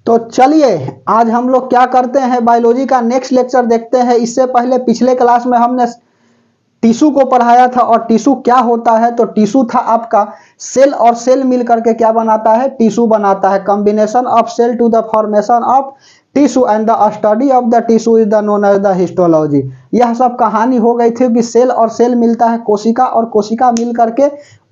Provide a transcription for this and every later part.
तो चलिए आज हम लोग क्या करते हैं, बायोलॉजी का नेक्स्ट लेक्चर देखते हैं। इससे पहले पिछले क्लास में हमने टिश्यू को पढ़ाया था और टिश्यू क्या होता है। तो टिश्यू था आपका सेल, और सेल मिल करके क्या बनाता है, टिश्यू बनाता है। Combination of cell to the formation of tissue and the study of the tissue is the known as the histology. यह सब कहानी हो गई थी कि सेल और सेल मिलता है कोशिका, और कोशिका मिल करके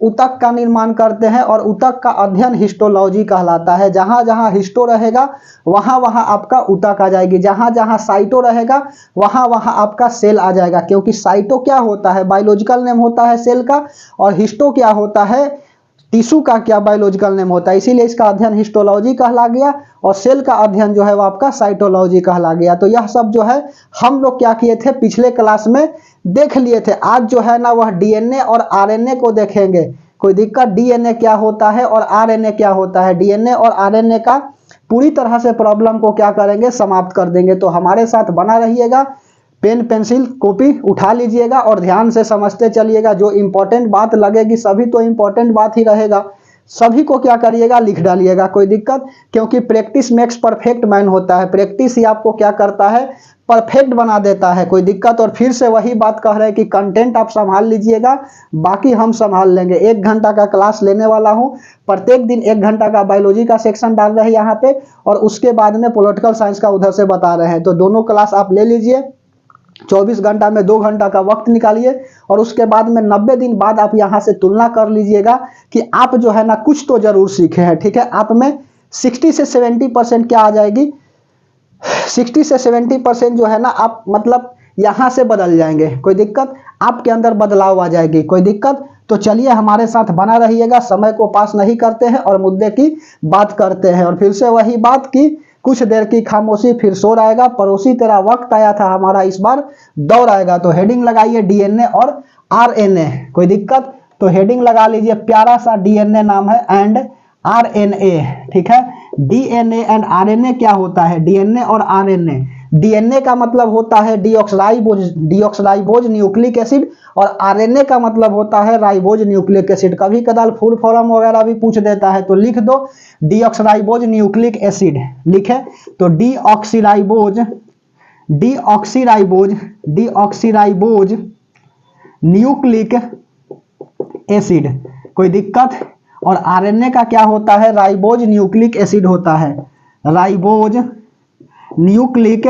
ऊतक का निर्माण करते हैं, और ऊतक का अध्ययन हिस्टोलॉजी कहलाता है। जहां जहां हिस्टो रहेगा वहां वहां आपका ऊतक आ जाएगी, जहां जहां साइटो रहेगा वहां वहां आपका सेल आ जाएगा। क्योंकि साइटो क्या होता है, बायोलॉजिकल नेम होता है सेल का, और हिस्टो क्या होता है, टिश्यू का क्या बायोलॉजिकल नेम होता है। इसीलिए इसका अध्ययन हिस्टोलॉजी कहला गया, और सेल का अध्ययन जो है वो आपका साइटोलॉजी कहला गया। तो यह सब जो है हम लोग क्या किए थे, पिछले क्लास में देख लिए थे। आज जो है ना वह डीएनए और आरएनए को देखेंगे। कोई दिक्कत, डीएनए क्या होता है और आरएनए क्या होता है, डीएनए और आरएनए का पूरी तरह से प्रॉब्लम को क्या करेंगे, समाप्त कर देंगे। तो हमारे साथ बना रहिएगा, पेन पेंसिल कॉपी उठा लीजिएगा और ध्यान से समझते चलिएगा। जो इंपॉर्टेंट बात लगेगी, सभी तो इंपॉर्टेंट बात ही रहेगा, सभी को क्या करिएगा, लिख डालिएगा। कोई दिक्कत, क्योंकि प्रैक्टिस मेक्स परफेक्ट मैन होता है। प्रैक्टिस ही आपको क्या करता है, परफेक्ट बना देता है। कोई दिक्कत, और फिर से वही बात कह रहे हैं कि कंटेंट आप संभाल लीजिएगा, बाकी हम संभाल लेंगे। 1 घंटा का क्लास लेने वाला हूं, प्रत्येक दिन 1 घंटा का बायोलॉजी का सेक्शन डाल रहे हैं यहाँ पे, और उसके बाद में पॉलिटिकल साइंस का उधर से बता रहे हैं। तो दोनों क्लास आप ले लीजिए, 24 घंटा में 2 घंटा का वक्त निकालिए, और उसके बाद में 90 दिन बाद आप यहाँ से तुलना कर लीजिएगा कि आप जो है ना कुछ तो जरूर सीखे हैं। ठीक है, आप में 60 से 70% क्या आ जाएगी, 60 से 70% जो है ना आप मतलब यहाँ से बदल जाएंगे। कोई दिक्कत, आपके अंदर बदलाव आ जाएगी। कोई दिक्कत, तो चलिए हमारे साथ बना रहिएगा। समय को पास नहीं करते हैं और मुद्दे की बात करते हैं। और फिर से वही बात की, कुछ देर की खामोशी फिर शोर आएगा, पड़ोसी तेरा वक्त आया था, हमारा इस बार दौर आएगा। तो हेडिंग लगाइए डीएनए और आरएनए। कोई दिक्कत, तो हेडिंग लगा लीजिए, प्यारा सा डीएनए नाम है एंड आरएनए। ठीक है, डीएनए एंड आरएनए क्या होता है, डीएनए और आरएनए। डीएनए का मतलब होता है डीऑक्सराइबोज न्यूक्लिक एसिड, और आरएनए का मतलब होता है राइबोज न्यूक्लिक एसिड। कभी कदार फुल फॉर्म वगैरह भी पूछ देता है, तो लिख दो डीऑक्सराइबोज न्यूक्लिक एसिड। लिखे तो डीऑक्सीराइबोज न्यूक्लिक एसिड। कोई दिक्कत, और आरएनए का क्या होता है, राइबोज न्यूक्लिक एसिड होता है, राइबोज न्यूक्लिक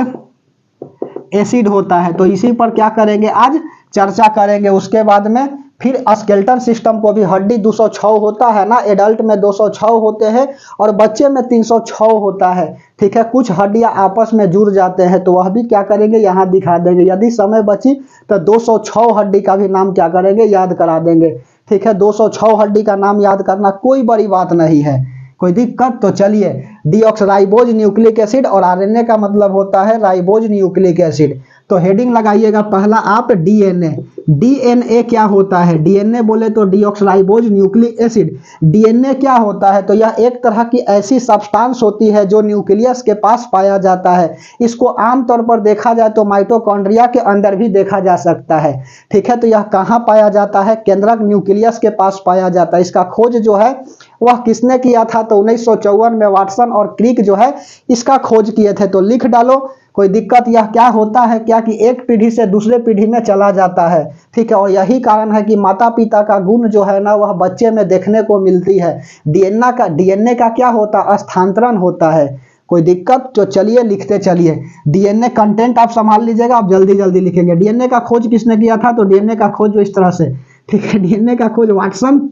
एसिड होता है। तो इसी पर क्या करेंगे, आज चर्चा करेंगे। उसके बाद में फिर स्केलेटल सिस्टम को भी, हड्डी 206 होता है ना, एडल्ट में 206 होते हैं और बच्चे में 306 होता है। ठीक है, कुछ हड्डियां आपस में जुड़ जाते हैं, तो वह भी क्या करेंगे, यहाँ दिखा देंगे। यदि समय बची तो 206 हड्डी का भी नाम क्या करेंगे, याद करा देंगे। ठीक है, 206 हड्डी का नाम याद करना कोई बड़ी बात नहीं है। कोई दिक्कत, तो चलिए डीऑक्सराइबोज न्यूक्लिक एसिड, और आरएनए का मतलब होता है राइबोज न्यूक्लिक एसिड। तो हेडिंग लगाइएगा पहला आप डीएनए। डीएनए क्या होता है, डीएनए बोले तो डीऑक्सराइबोज न्यूक्लिक एसिड। डीएनए क्या होता है, तो यह एक तरह की ऐसी सब्सटेंस होती है जो न्यूक्लियस के पास पाया जाता है। इसको आमतौर पर देखा जाए तो माइटोकॉन्ड्रिया के अंदर भी देखा जा सकता है। ठीक है, तो यह कहाँ पाया जाता है, केंद्रक न्यूक्लियस के पास पाया जाता है। इसका खोज जो है वह किसने किया था, तो 1954 में वाटसन और क्रिक जो है इसका खोज किए थे। तो लिख डालो। कोई दिक्कत, यह क्या होता है, क्या कि एक पीढ़ी से दूसरे पीढ़ी में चला जाता है। ठीक है, और यही कारण है कि माता पिता का गुण जो है ना वह बच्चे में देखने को मिलती है। डीएनए का क्या होता है, स्थानांतरण होता है। कोई दिक्कत, तो चलिए लिखते चलिए। डीएनए कंटेंट आप संभाल लीजिएगा, आप जल्दी जल्दी लिखेंगे। डीएनए का खोज किसने किया था, तो डीएनए का खोज जो इस तरह से, ठीक है, डीएनए का खोज वाटसन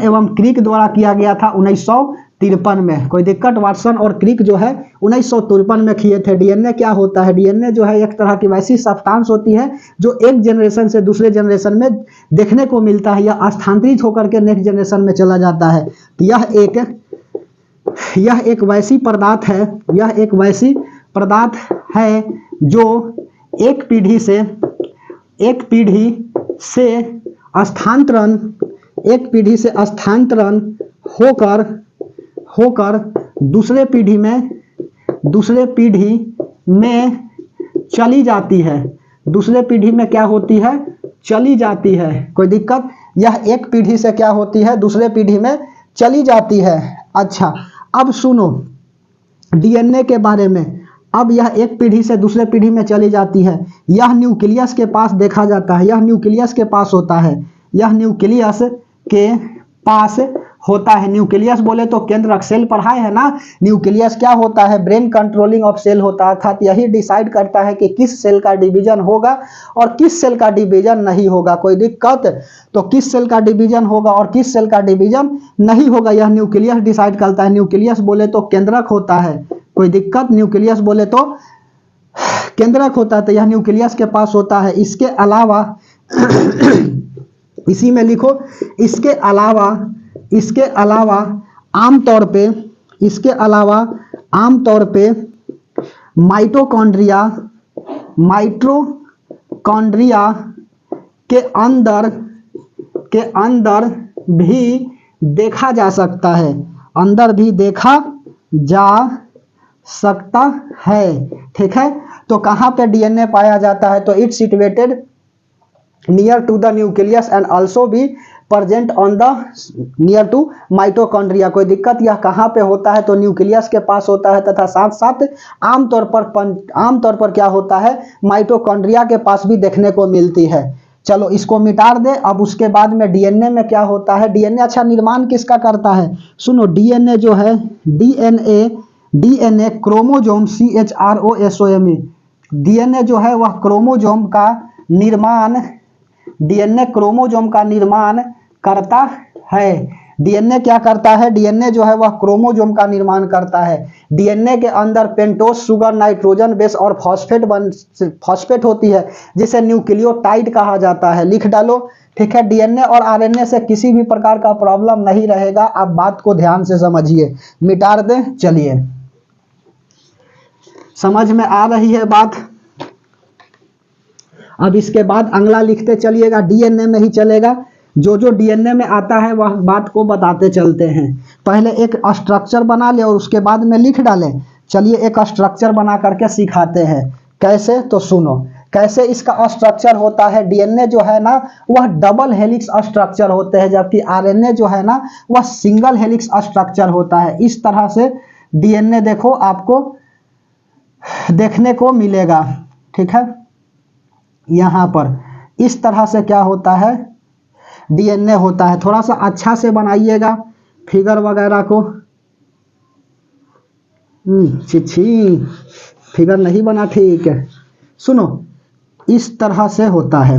एवं क्रिक द्वारा किया गया था 1953 में। कोई दिक्कत, वाटसन और क्रिक जो है 1953 में किए थे। डीएनए क्या होता है, डीएनए जो है एक तरह की वैसी सब्सटेंस होती है जो एक जनरेशन से दूसरे जनरेशन में देखने को मिलता है, या स्थानांतरित होकर के नेक्स्ट जनरेशन में चला जाता है। तो यह एक वैसी पदार्थ है जो एक पीढ़ी से स्थानांतरण होकर दूसरे पीढ़ी में चली जाती है। दूसरे पीढ़ी में क्या होती है, चली जाती है। कोई दिक्कत, यह एक पीढ़ी से क्या होती है, दूसरे पीढ़ी में चली जाती है। अच्छा, अब सुनो डीएनए के बारे में। अब यह एक पीढ़ी से दूसरे पीढ़ी में चली जाती है। यह न्यूक्लियस के पास देखा जाता है, यह न्यूक्लियस के पास होता है, यह न्यूक्लियस के पास होता है। न्यूक्लियस बोले तो केंद्रक, सेल पढ़ाए है ना। न्यूक्लियस क्या होता है? ब्रेन कंट्रोलिंग ऑफ सेल होता है, अर्थात यही डिसाइड करता है कि किस सेल का डिवीजन होगा और किस सेल का डिवीजन नहीं होगा। कोई दिक्कत? तो किस सेल का डिवीजन होगा और किस सेल का डिवीजन नहीं होगा, यह न्यूक्लियस डिसाइड करता है। न्यूक्लियस बोले तो केंद्रक होता है। कोई दिक्कत? न्यूक्लियस बोले तो केंद्रक होता है, तो यह न्यूक्लियस के पास होता है। इसके अलावा इसी में लिखो, इसके अलावा आमतौर पे माइटोकॉन्ड्रिया के अंदर भी देखा जा सकता है, ठीक है। तो कहाँ पे डीएनए पाया जाता है? तो it's situated near to the nucleus and also be present on the near to mitochondria. कोई दिक्कत? यह कहाँ पे होता है? तो न्यूक्लियस के पास होता है, तथा साथ साथ आमतौर पर क्या होता है? माइटोकॉन्ड्रिया के पास भी देखने को मिलती है। चलो इसको मिटा दे। अब उसके बाद में डीएनए में क्या होता है? डीएनए अच्छा निर्माण किसका करता है? सुनो, डीएनए जो है, डीएनए क्रोमोजोम, CHROSOME, डीएनए जो है वह क्रोमोजोम का निर्माण करता है। डीएनए क्या करता है? डीएनए जो है वह क्रोमोजोम का निर्माण करता है। डीएनए के अंदर पेंटोस शुगर, नाइट्रोजन बेस और फॉस्फेट होती है, जिसे न्यूक्लियोटाइड कहा जाता है। लिख डालो, ठीक है। डीएनए और आरएनए से किसी भी प्रकार का प्रॉब्लम नहीं रहेगा। आप बात को ध्यान से समझिए, मिटा दें। चलिए, समझ में आ रही है बात? अब इसके बाद अगला लिखते चलिएगा, डीएनए में ही चलेगा। जो जो डीएनए में आता है वह बात को बताते चलते हैं। पहले एक स्ट्रक्चर बना ले और उसके बाद में लिख डालें। चलिए एक स्ट्रक्चर बना करके सिखाते हैं कैसे। तो सुनो कैसे इसका स्ट्रक्चर होता है। डीएनए जो है ना वह डबल हेलिक्स स्ट्रक्चर होते हैं, जबकि आरएनए जो है ना वह सिंगल हेलिक्स स्ट्रक्चर होता है। इस तरह से डीएनए देखो आपको देखने को मिलेगा, ठीक है। यहाँ पर इस तरह से क्या होता है? डीएनए होता है। थोड़ा सा अच्छा से बनाइएगा फिगर वगैरह को। फिगर नहीं बना ठीक है। सुनो इस तरह से होता है।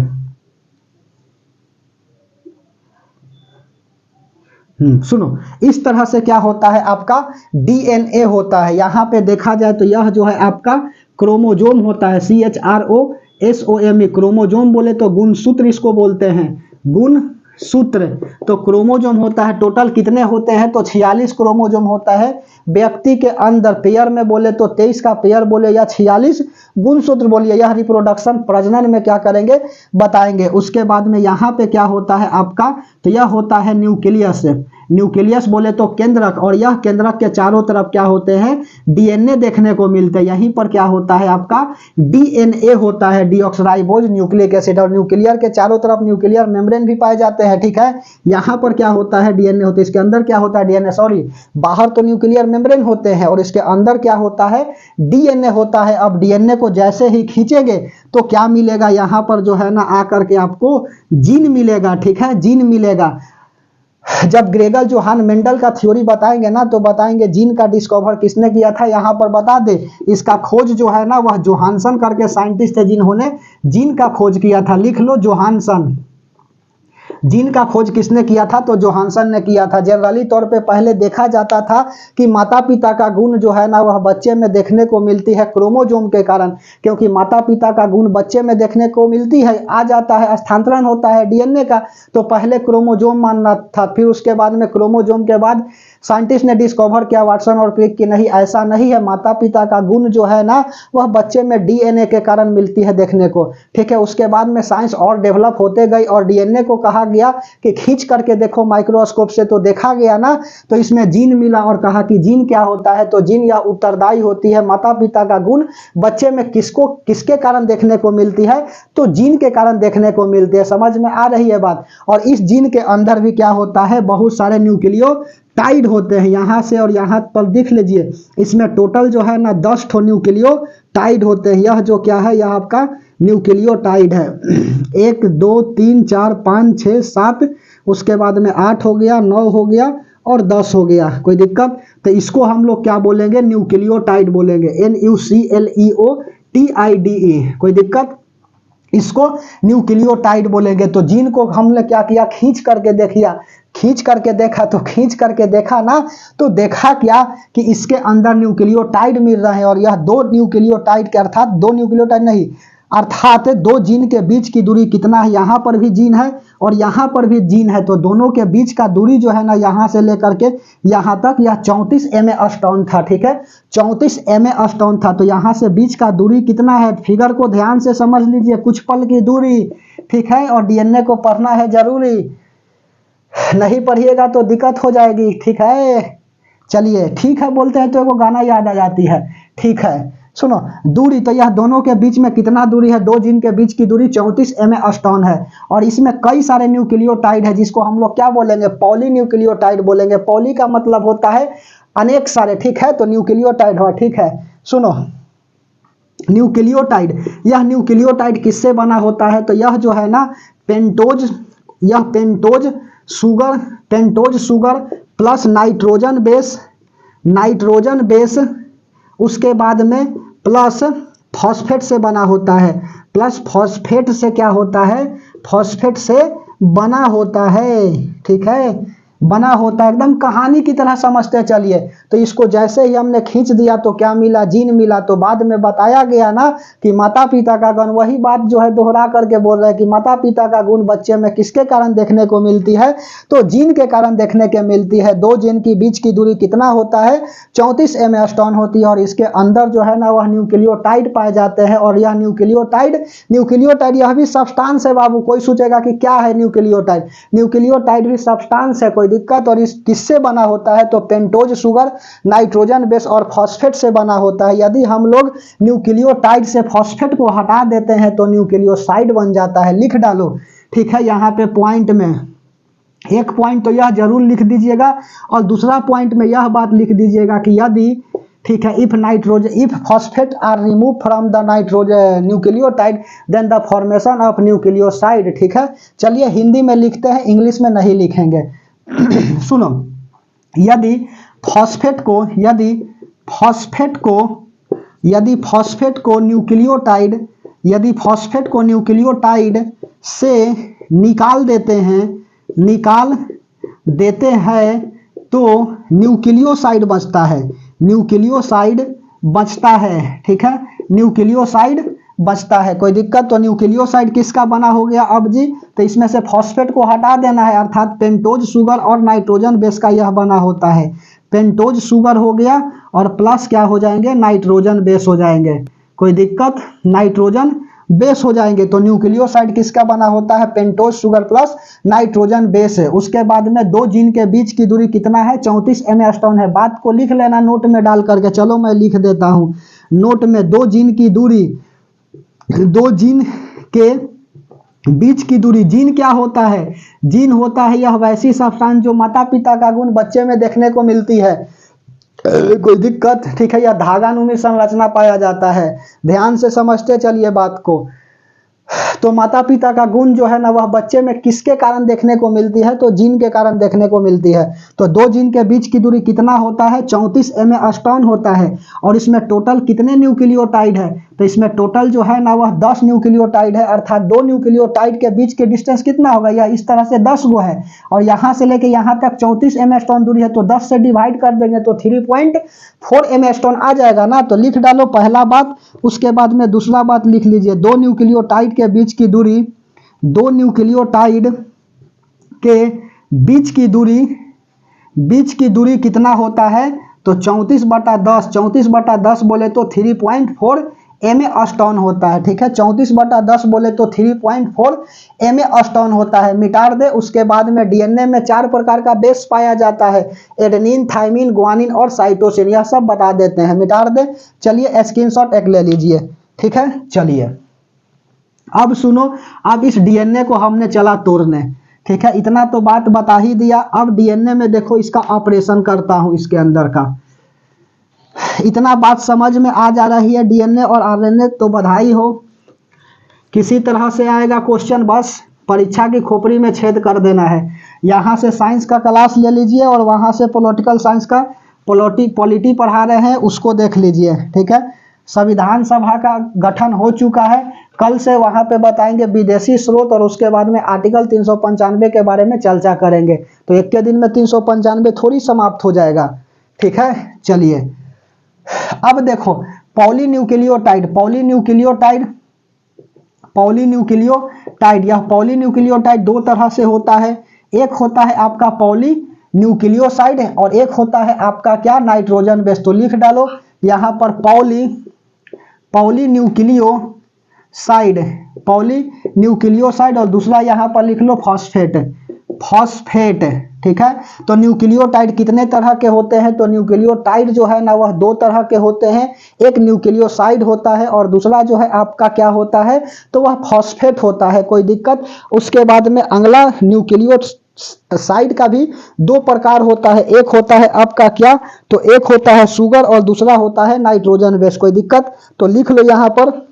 सुनो इस तरह से क्या होता है? आपका डीएनए होता है। यहाँ पे देखा जाए तो यह जो है आपका क्रोमोजोम होता है, CHROSOME। क्रोमोजोम बोले तो गुणसूत्र इसको बोलते हैं, गुणसूत्र। तो क्रोमोजोम होता है। टोटल कितने होते हैं? तो 46 क्रोमोजोम होता है व्यक्ति के अंदर। पेयर में बोले तो 23 का पेयर बोले या 46 गुणसूत्र बोलिए। यह रिप्रोडक्शन प्रजनन में क्या करेंगे? बताएंगे। उसके बाद में यहाँ पे क्या होता है आपका? तो यह होता है न्यूक्लियस। न्यूक्लियस बोले तो केंद्रक, और यह केंद्रक के चारों तरफ क्या होते हैं? डीएनए देखने को मिलते हैं। यहीं पर क्या होता है आपका? डीएनए होता है, डीऑक्सराइबोज न्यूक्लिक एसिड। और न्यूक्लियर के चारों तरफ न्यूक्लियर मेम्ब्रेन भी पाए जाते हैं, ठीक है। यहाँ पर क्या होता है? डीएनए होता है। इसके अंदर क्या होता है? डीएनए, सॉरी, बाहर तो न्यूक्लियर मेम्ब्रेन होते हैं और इसके अंदर क्या होता है? डीएनए होता है। अब डीएनए को जैसे ही खींचेंगे तो क्या मिलेगा? यहाँ पर जो है ना आकर के आपको जीन मिलेगा, ठीक है, जीन मिलेगा। जब ग्रेगर जोहान मेंडल का थ्योरी बताएंगे ना तो बताएंगे जीन का डिस्कवर किसने किया था। यहाँ पर बता दे, इसका खोज जो है ना वह जोहानसन करके साइंटिस्ट थे जिन्होंने जीन का खोज किया था। लिख लो, जोहानसन। जीन का खोज किसने किया था? तो जोहानसन ने किया था। जनरली तौर पे पहले देखा जाता था कि माता पिता का गुण जो है ना वह बच्चे में देखने को मिलती है क्रोमोजोम के कारण, क्योंकि माता पिता का गुण बच्चे में देखने को मिलती है, आ जाता है, स्थानांतरण होता है डीएनए का। तो पहले क्रोमोजोम मानना था, फिर उसके बाद में क्रोमोजोम के बाद साइंटिस्ट ने डिस्कवर किया वाटसन और क्रिक की नहीं, ऐसा नहीं है। माता पिता का गुण जो है ना वह बच्चे में डीएनए के कारण मिलती है देखने को, ठीक है। उसके बाद में साइंस और डेवलप होते गई और डीएनए को कहा गया कि खींच करके देखो माइक्रोस्कोप से, तो देखा गया ना, तो इसमें जीन मिला और कहा कि जीन क्या होता है, तो जीन यह उत्तरदायी होती है। माता पिता का गुण बच्चे में किसके कारण देखने को मिलती है, तो जीन के कारण देखने को मिलती है। समझ में आ रही है बात। और इस जीन के अंदर भी क्या होता है, बहुत सारे न्यूक्लियोटाइड होते हैं। यहाँ से और यहाँ पर देख लीजिए, इसमें टोटल जो है ना 10 ठो न्यूक्लियोटाइड होते हैं। यह जो क्या है, यह आपका न्यूक्लियोटाइड है। 1 2 3 4 5 6 7, उसके बाद में 8 हो गया, 9 हो गया और 10 हो गया। कोई दिक्कत? तो इसको हम लोग क्या बोलेंगे, न्यूक्लियोटाइड बोलेंगे, NUCLEOTIDE। कोई दिक्कत? इसको न्यूक्लियोटाइड बोलेंगे। तो जीन को हमने क्या किया, खींच करके देखा, तो खींच करके देखा ना, तो देखा क्या कि इसके अंदर न्यूक्लियोटाइड मिल रहे हैं। और यह 2 न्यूक्लियोटाइड के अर्थात 2 न्यूक्लियोटाइड नहीं, अर्थात 2 जीन के बीच की दूरी कितना है, यहाँ पर भी जीन है और यहाँ पर भी जीन है, तो दोनों के बीच का दूरी जो है ना, यहाँ से लेकर के यहाँ तक यह 34 mA था, ठीक है। 34 mA था। तो यहाँ से बीच का दूरी कितना है, फिगर को ध्यान से समझ लीजिए, कुछ पल की दूरी, ठीक है। और डीएनए को पढ़ना है जरूरी, नहीं पढ़िएगा तो दिक्कत हो जाएगी, ठीक है। चलिए ठीक है बोलते हैं तो एगो गाना याद आ जाती है, ठीक है। सुनो, दूरी, तो यह दोनों के बीच में कितना दूरी है, 2 जीन के बीच की दूरी 34 mA है। और इसमें कई सारे न्यूक्लियोटाइड है, जिसको हम लोग क्या बोलेंगे, पॉलीन्यूक्लियोटाइड बोलेंगे। पॉली का मतलब होता है अनेक सारे, ठीक है। तो न्यूक्लियोटाइड हो, ठीक है। सुनो, न्यूक्लियोटाइड, यह न्यूक्लियोटाइड किससे बना होता है, तो यह जो है ना पेंटोज, यह pentose sugar plus nitrogen base, उसके बाद में प्लस फॉस्फेट से बना होता है। प्लस फॉस्फेट से क्या होता है, फॉस्फेट से बना होता है, ठीक है, बना होता है। एकदम कहानी की तरह समझते चलिए। तो इसको जैसे ही हमने खींच दिया तो क्या मिला, जीन मिला। तो बाद में बताया गया ना कि माता पिता का गुण, वही बात जो है दोहरा करके बोल रहे हैं कि माता पिता का गुण बच्चे में किसके कारण देखने को मिलती है, तो जीन के कारण देखने के मिलती है। 2 जीन की बीच की दूरी कितना होता है, 34 mA होती है। और इसके अंदर जो है ना वह न्यूक्लियोटाइड पाए जाते हैं। और यह न्यूक्लियोटाइड यह भी सब्सटेंस है बाबू। कोई सोचेगा कि क्या है न्यूक्लियोटाइड भी सब्सटेंस है, कोई दिक्कत। और इस किससे बना होता है, तो पेंटोज शुगर, नाइट्रोजन बेस और फॉस्फेट से बना होता है। यदि हम लोग न्यूक्लियोटाइड से फॉस्फेट को हटा देते हैं तो न्यूक्लियोसाइड बन जाता है। लिख डालो, ठीक है। यहाँ पे पॉइंट में एक पॉइंट तो यह जरूर लिख दीजिएगा और दूसरा पॉइंट में यह बात लिख दीजिएगा कि यदि, ठीक है, if phosphate are remove from the nitrogen nucleotide then the formation of nucleoside, ठीक है। चलिए हिंदी में लिखते हैं, इंग्लिश में नहीं लिखेंगे। सुनो, यदि फॉस्फेट को न्यूक्लियोटाइड से निकाल देते हैं तो न्यूक्लियोसाइड बचता है, ठीक है। न्यूक्लियोसाइड बचता है, कोई दिक्कत। तो न्यूक्लियोसाइड किसका बना हो गया अब जी, तो इसमें से फॉस्फेट को हटा देना है, अर्थात पेंटोज शुगर और नाइट्रोजन बेस का यह बना होता है। पेंटोज शुगर हो गया और प्लस क्या हो जाएंगे, नाइट्रोजन बेस हो जाएंगे, कोई दिक्कत, नाइट्रोजन बेस हो जाएंगे। तो न्यूक्लियोसाइड किसका बना होता है, pentose sugar plus nitrogen base है। उसके बाद में 2 जीन के बीच की दूरी कितना है, 34 mA है। बात को लिख लेना नोट में डाल करके। चलो मैं लिख देता हूं नोट में, 2 जीन की दूरी, 2 जीन के बीच की दूरी। जीन क्या होता है, जीन होता है यह वैसी सब्सटेंस जो माता पिता का गुण बच्चे में देखने को मिलती है, कोई दिक्कत, ठीक है। या धागानुमी संरचना पाया जाता है। ध्यान से समझते चलिए बात को। तो माता पिता का गुण जो है ना वह बच्चे में किसके कारण देखने को मिलती है, तो जीन के कारण देखने को मिलती है। तो 2 जीन के बीच की दूरी कितना होता है, 34 mA होता है। और इसमें टोटल कितने न्यूक्लियोटाइड है, तो इसमें टोटल जो है ना वह 10 न्यूक्लियोटाइड है। अर्थात 2 न्यूक्लियोटाइड के बीच के डिस्टेंस कितना होगा, यह इस तरह से 10 गो है और यहाँ से लेके यहाँ तक 34 mA दूरी है। तो 10 से डिवाइड कर देंगे तो 3.4 mA आ जाएगा ना। तो लिख डालो पहला बात, उसके बाद में दूसरा बात लिख लीजिए। 2 न्यूक्लियोटाइड के बीच की दूरी, 2 न्यूक्लियोटाइड के बीच की दूरी बीच की दूरी कितना होता है, तो 34/10, 34/10 बोले तो 3.4 ma स्टोन होता है। ठीक है, 34/10 बोले तो 3.4 ma स्टोन होता है। मिटार दे। उसके बाद में डीएनए में 4 प्रकार का बेस पाया जाता है, एडेनिन, थाइमिन, ग्वानिन और साइटोसिन, यह सब बता देते हैं। मिटार दे। चलिए स्क्रीनशॉट एक ले लीजिए। ठीक है, चलिए अब सुनो, अब इस डीएनए को हमने चला तोड़ने। ठीक है, इतना तो बात बता ही दिया। अब डीएनए में देखो इसका ऑपरेशन करता हूं, इसके अंदर का। इतना बात समझ में आ जा रही है डीएनए और आरएनए, तो बधाई हो। किसी तरह से आएगा क्वेश्चन, बस परीक्षा की खोपड़ी में छेद कर देना है। यहाँ से साइंस का क्लास ले लीजिए और वहाँ से पॉलिटिकल साइंस का पॉलिटी पढ़ा रहे हैं, उसको देख लीजिए। ठीक है, संविधान सभा का गठन हो चुका है। कल से वहाँ पे बताएंगे विदेशी स्रोत, और उसके बाद में आर्टिकल 395 के बारे में चर्चा करेंगे। तो एक के दिन में 395 थोड़ी समाप्त हो जाएगा। ठीक है, चलिए अब देखो पॉलीन्यूक्लियोटाइड। यह पॉलीन्यूक्लियोटाइड दो तरह से होता है। एक होता है आपका पॉलीन्यूक्लियोसाइड और एक होता है आपका क्या, नाइट्रोजन बेस। तो लिख डालो यहाँ पर पॉलीन्यूक्लियोसाइड और दूसरा यहाँ पर लिख लो फॉस्फेट। ठीक है, तो न्यूक्लियोटाइड कितने तरह के होते हैं, तो न्यूक्लियोटाइड जो है ना वह दो तरह के होते हैं। एक न्यूक्लियोसाइड होता है और दूसरा जो है आपका क्या होता है, तो वह फॉस्फेट होता है। कोई दिक्कत। उसके बाद में अगला न्यूक्लियोसाइड का भी दो प्रकार होता है। एक होता है आपका क्या, तो एक होता है शुगर और दूसरा होता है नाइट्रोजन बेस। कोई दिक्कत, तो लिख लो यहाँ पर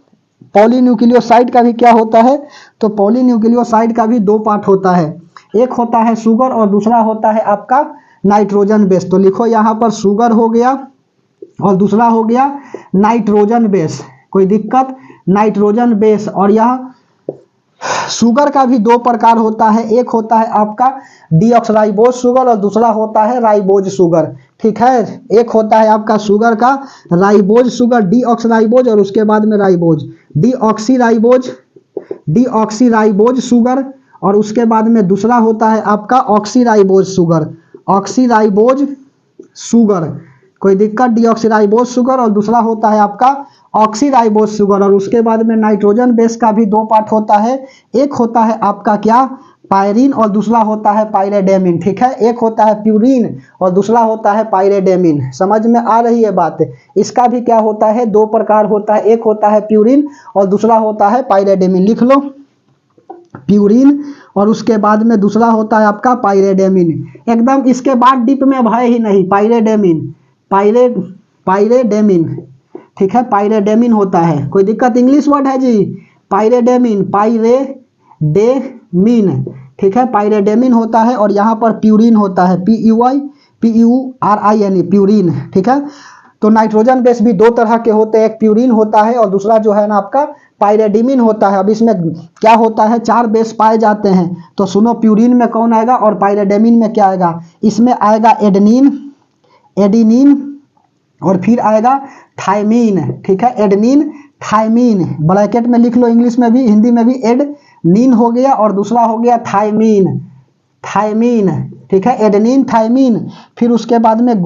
पॉलीन्यूक्लियोसाइड का भी क्या होता है, तो पॉलीन्यूक्लियोसाइड का भी दो पार्ट होता है। एक होता है शुगर और दूसरा होता है आपका नाइट्रोजन बेस। तो लिखो यहाँ पर शुगर हो गया और दूसरा हो गया नाइट्रोजन बेस। कोई दिक्कत, नाइट्रोजन बेस। और यह शुगर का भी दो प्रकार होता है। एक होता है आपका डीऑक्सराइबोज शुगर और दूसरा होता है राइबोज शुगर। ठीक है, एक होता है आपका शुगर का राइबोज शुगर, डीऑक्सराइबोज, और उसके बाद में राइबोज, डीऑक्सीराइबोज शुगर, और उसके बाद में दूसरा होता है आपका ऑक्सीराइबोज शुगर। कोई दिक्कत, डीऑक्सीराइबोज शुगर और दूसरा होता है आपका ऑक्सीराइबोज शुगर। और उसके बाद में नाइट्रोजन बेस का भी दो पार्ट होता है। एक होता है आपका क्या, पायरीन, और दूसरा होता है पायरेडेमिन। ठीक है, एक होता है प्यूरिन और दूसरा होता है पायरेडेमिन। समझ में आ रही है बात। इसका भी क्या होता है, दो प्रकार होता है। एक होता है प्यूरिन और दूसरा होता है पायरेडेमिन। लिख लो प्यूरिन और उसके बाद में दूसरा होता है आपका पायरेडेमिन। एकदम इसके बाद डीप में भय ही नहीं, पायरेडेमिन। ठीक है, पायरेडेमिन होता है। कोई दिक्कत, इंग्लिश वर्ड है जी, पायरेडेमिन। ठीक है, पायरेडेमिन होता है और यहाँ पर प्यूरिन होता है, PURIN, प्यूरिन। ठीक है, तो नाइट्रोजन बेस भी दो तरह के होते हैं। एक प्यूरिन होता है और दूसरा जो है ना आपका पायरेडिमिन होता है। अब इसमें क्या होता है, चार बेस पाए जाते हैं। तो सुनो, प्यूरिन में कौन आएगा और पायरेडिमिन में क्या आएगा। इसमें आएगा एडेनिन और फिर आएगा थाइमीन। ठीक है, एडेनिन थाइमीन, ब्रैकेट में लिख लो, इंग्लिश में भी हिंदी में भी। एडेनिन हो गया और दूसरा हो गया थाइमीन। ठीक है, एडेनिन थाइमीन। फिर उसके बाद में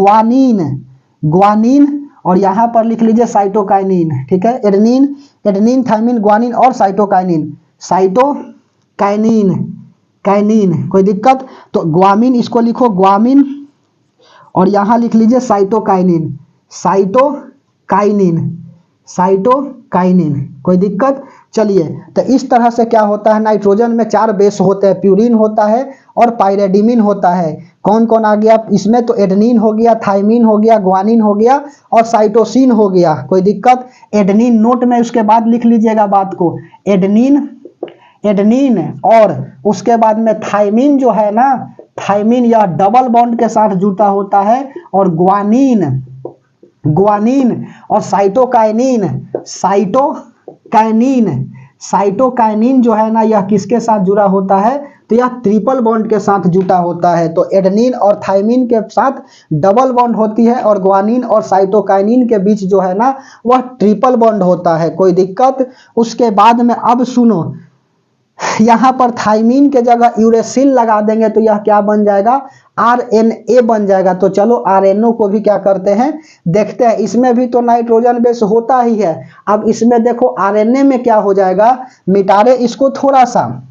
ग्वानिन और यहाँ पर लिख लीजिए साइटोकाइनिन। ठीक है, एडेनिन थाइमिन ग्वानिन और साइटोकाइनिन। कोई दिक्कत, तो ग्वामिन इसको लिखो ग्वामिन और यहाँ लिख लीजिए साइटोकाइनिन। कोई दिक्कत। चलिए, तो इस तरह से क्या होता है, नाइट्रोजन में चार बेस होते हैं, प्यूरिन होता है और पायरेडिमिन होता है। कौन कौन आ गया इसमें, तो एडेनिन हो गया, थाइमिन हो गया, ग्वानिन हो गया और साइटोसिन हो गया। कोई दिक्कत। एडेनिन नोट में उसके बाद लिख लीजिएगा बात को, एडेनिन और उसके बाद में थाइमिन जो है ना, थाइमिन यह डबल बॉन्ड के साथ जुटा होता है। और ग्वानिन और साइटोकाइनिन जो है ना, यह किसके साथ जुड़ा होता है, तो यह ट्रिपल बॉन्ड के साथ जुटा होता है। तो एडेनिन और थाइमिन के साथ डबल बॉन्ड होती है और ग्वानिन और साइटोकाइनिन के बीच जो है ना वह ट्रिपल बॉन्ड होता है। कोई दिक्कत। उसके बाद में अब सुनो, यहाँ पर थाइमीन के जगह यूरेसिल लगा देंगे तो यह क्या बन जाएगा, RNA बन जाएगा। तो चलो RNO को भी क्या करते हैं, देखते हैं। इसमें भी तो नाइट्रोजन बेस होता ही है। अब इसमें देखो RNA में क्या हो जाएगा, मिटारे इसको थोड़ा सा,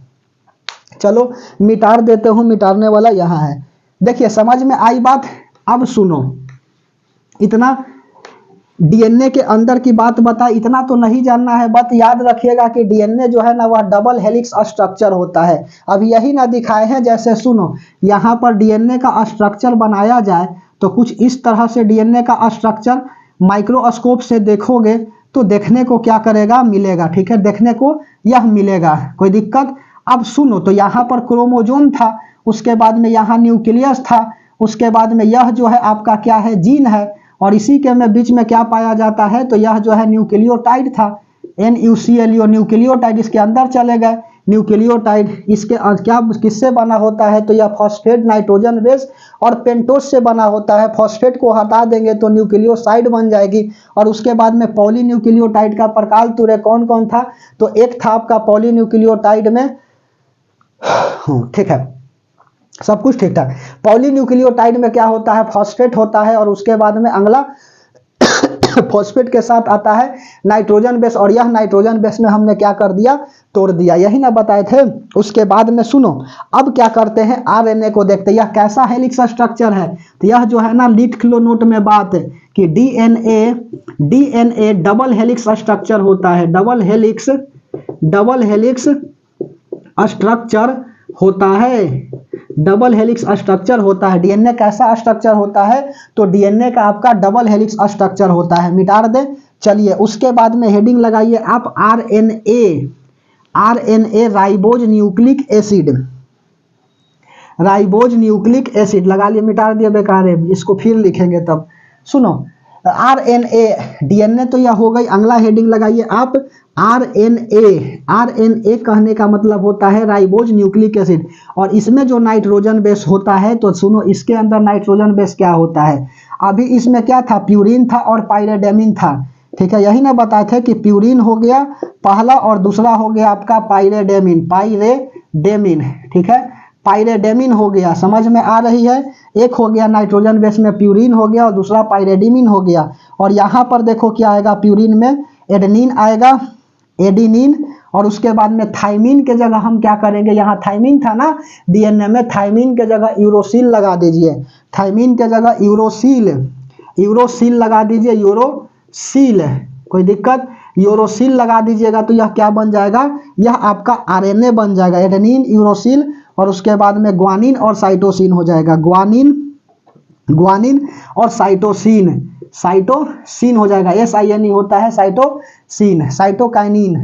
चलो मिटार देते हूं, मिटारने वाला यहाँ है। देखिए समझ में आई बात। अब सुनो, इतना डीएनए के अंदर की बात बताई, इतना तो नहीं जानना है, बात याद रखिएगा कि डीएनए जो है ना वह डबल हेलिक्स स्ट्रक्चर होता है। अब यही ना दिखाए हैं, जैसे सुनो यहाँ पर डीएनए का स्ट्रक्चर बनाया जाए तो कुछ इस तरह से डीएनए का स्ट्रक्चर माइक्रोस्कोप से देखोगे तो देखने को क्या करेगा, मिलेगा। ठीक है, देखने को यह मिलेगा, कोई दिक्कत। अब सुनो, तो यहाँ पर क्रोमोजोम था, उसके बाद में यहाँ न्यूक्लियस था, उसके बाद में यह जो है आपका क्या है, जीन है, और इसी के में बीच में क्या पाया जाता है, तो यह जो है न्यूक्लियोटाइड था, NuClO न्यूक्लियोटाइड। इसके अंदर चले गए न्यूक्लियोटाइड, इसके क्या किससे बना होता है, तो यह फॉस्फेट नाइट्रोजन बेस और पेंटोस से बना होता है। फॉस्फेट को हटा देंगे तो न्यूक्लियोसाइड बन जाएगी। और उसके बाद में पॉलीन्यूक्लियोटाइड का प्रकार तुरे कौन कौन था, तो एक था आपका पॉलीन्यूक्लियोटाइड में, ठीक है, सब कुछ ठीक ठाक। पॉलीन्यूक्लियोटाइड में क्या होता है, फॉस्फेट होता है, और उसके बाद में अगला फॉस्फेट के साथ आता है नाइट्रोजन बेस, और यह नाइट्रोजन बेस में हमने क्या कर दिया, तोड़ दिया। यही ना बताए थे। उसके बाद में सुनो, अब क्या करते हैं, RNA को देखते हैं यह कैसा हेलिक्स स्ट्रक्चर है। तो यह जो है ना, लिख लो नोट में बात कि डीएनए डबल हेलिक्स स्ट्रक्चर होता है, डबल हेलिक्स स्ट्रक्चर होता है, डबल हेलिक्स स्ट्रक्चर होता है। डीएनए कैसा स्ट्रक्चर होता है, तो डीएनए का आपका डबल हेलिक्स स्ट्रक्चर होता है। मिटा दे, चलिए उसके बाद में हेडिंग लगाइए आप RNA ribose nucleic acid, ribose nucleic acid लगा लिए, मिटा दिए, बेकार है, इसको फिर लिखेंगे तब। सुनो, RNA डीएनए तो यह हो गई, अगला हेडिंग लगाइए आप RNA कहने का मतलब होता है राइबोज न्यूक्लिक एसिड। और इसमें जो नाइट्रोजन बेस होता है, तो सुनो इसके अंदर नाइट्रोजन बेस क्या होता है। अभी इसमें क्या था, प्यूरिन था और पायरेडेमिन था। ठीक है, यही ना बताए थे कि प्यूरिन हो गया पहला और दूसरा हो गया आपका पायरेडेमिन, ठीक है, पायरेडेमिन हो गया, समझ में आ रही है। एक हो गया नाइट्रोजन बेस में प्यूरिन हो गया और दूसरा पायरेडिमिन हो गया। और यहाँ पर देखो क्या आएगा, प्यूरिन में एडेनिन आएगा, एडिनिन, और उसके बाद में थाइमिन के जगह हम क्या करेंगे, यहाँ थाइमिन था ना डीएनए में, थाइमिन के जगह यूरोसिल लगा दीजिए, थाइमिन के जगह यूरोसिल लगा दीजिए, यूरोसिल, कोई दिक्कत, यूरोसिल लगा दीजिएगा तो यह क्या बन जाएगा, यह आपका RNA बन जाएगा, एडेनिन यूरोसिल, और उसके बाद में ग्वानिन और साइटोसिन हो जाएगा, ग्वानिन और साइटोसिन हो जाएगा, SINE होता है साइटोसिन,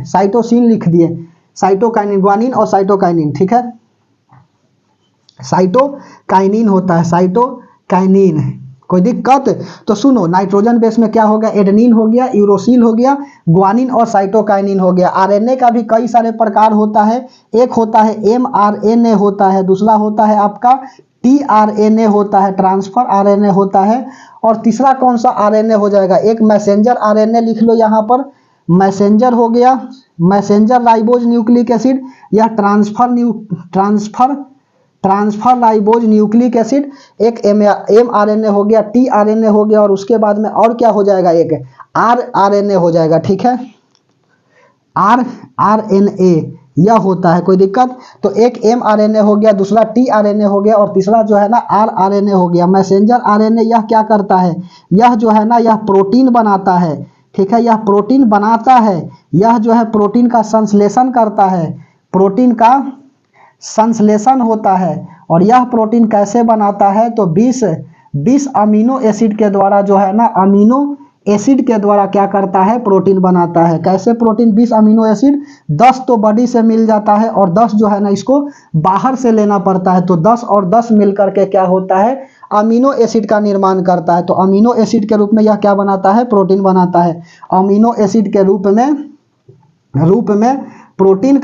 साइटोसिन लिख दिए, साइटोकाइनिन, ग्वानिन और साइटोकाइनिन, ठीक है, साइटोकाइनिन होता है, साइटोकाइनिन, कोई दिक्कत। तो सुनो, नाइट्रोजन बेस में क्या हो गया, एडेनिन हो गया, यूरोसिल हो गया, ग्वानिन और साइटोकाइनिन हो गया। RNA का भी कई सारे प्रकार होता है, एक होता है mRNA होता है, दूसरा होता है आपका tRNA होता है, ट्रांसफर RNA होता है, और तीसरा कौन सा RNA हो जाएगा, एक मैसेंजर RNA लिख लो यहाँ पर, मैसेंजर हो गया, मैसेंजर राइबोज न्यूक्लिक एसिड, यह ट्रांसफर राइबोज न्यूक्लिक एसिड, एक mRNA हो गया, tRNA हो गया, और उसके बाद में और क्या हो जाएगा, एक rRNA हो जाएगा, ठीक है, rRNA यह होता है, कोई दिक्कत। तो एक mRNA हो गया, दूसरा tRNA हो गया, और तीसरा जो है ना rRNA हो गया। मैसेंजर RNA यह क्या करता है, यह जो है ना यह प्रोटीन बनाता है, ठीक है, यह प्रोटीन बनाता है, यह जो है प्रोटीन का संश्लेषण करता है, प्रोटीन का संश्लेषण होता है। और यह प्रोटीन कैसे बनाता है, तो 20 अमीनो एसिड के द्वारा जो है ना, अमीनो एसिड के द्वारा क्या करता है, प्रोटीन बनाता है। कैसे प्रोटीन, 20 अमीनो एसिड, 10 तो बॉडी से मिल जाता है और 10 जो है ना इसको बाहर से लेना पड़ता है। तो 10 और 10 मिलकर के क्या होता है, अमीनो एसिड का निर्माण करता है। तो अमीनो एसिड के रूप में यह क्या बनाता है, प्रोटीन बनाता है। अमीनो एसिड के रूप में प्रोटीन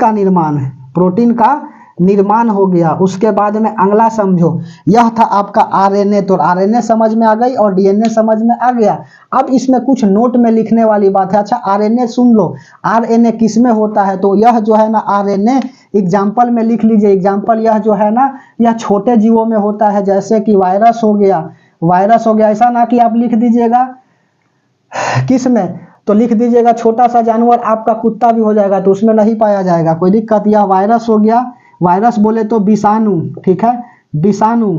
का निर्माण हो गया। उसके बाद में अगला समझो, यह था आपका आरएनए। तो आरएनए समझ में आ गई और डीएनए समझ में आ गया। अब इसमें कुछ नोट में लिखने वाली बात है। अच्छा आरएनए सुन लो, आरएनए किस में होता है? तो यह जो है ना आरएनए एग्जाम्पल में लिख लीजिए। एग्जाम्पल यह जो है ना यह छोटे जीवों में होता है, जैसे कि वायरस हो गया, वायरस हो गया। ऐसा ना कि आप लिख दीजिएगा किस में, तो लिख दीजिएगा छोटा सा जानवर आपका कुत्ता भी हो जाएगा, तो उसमें नहीं पाया जाएगा, कोई दिक्कत। यह वायरस हो गया, वायरस बोले तो विषाणु, ठीक है, विषाणु,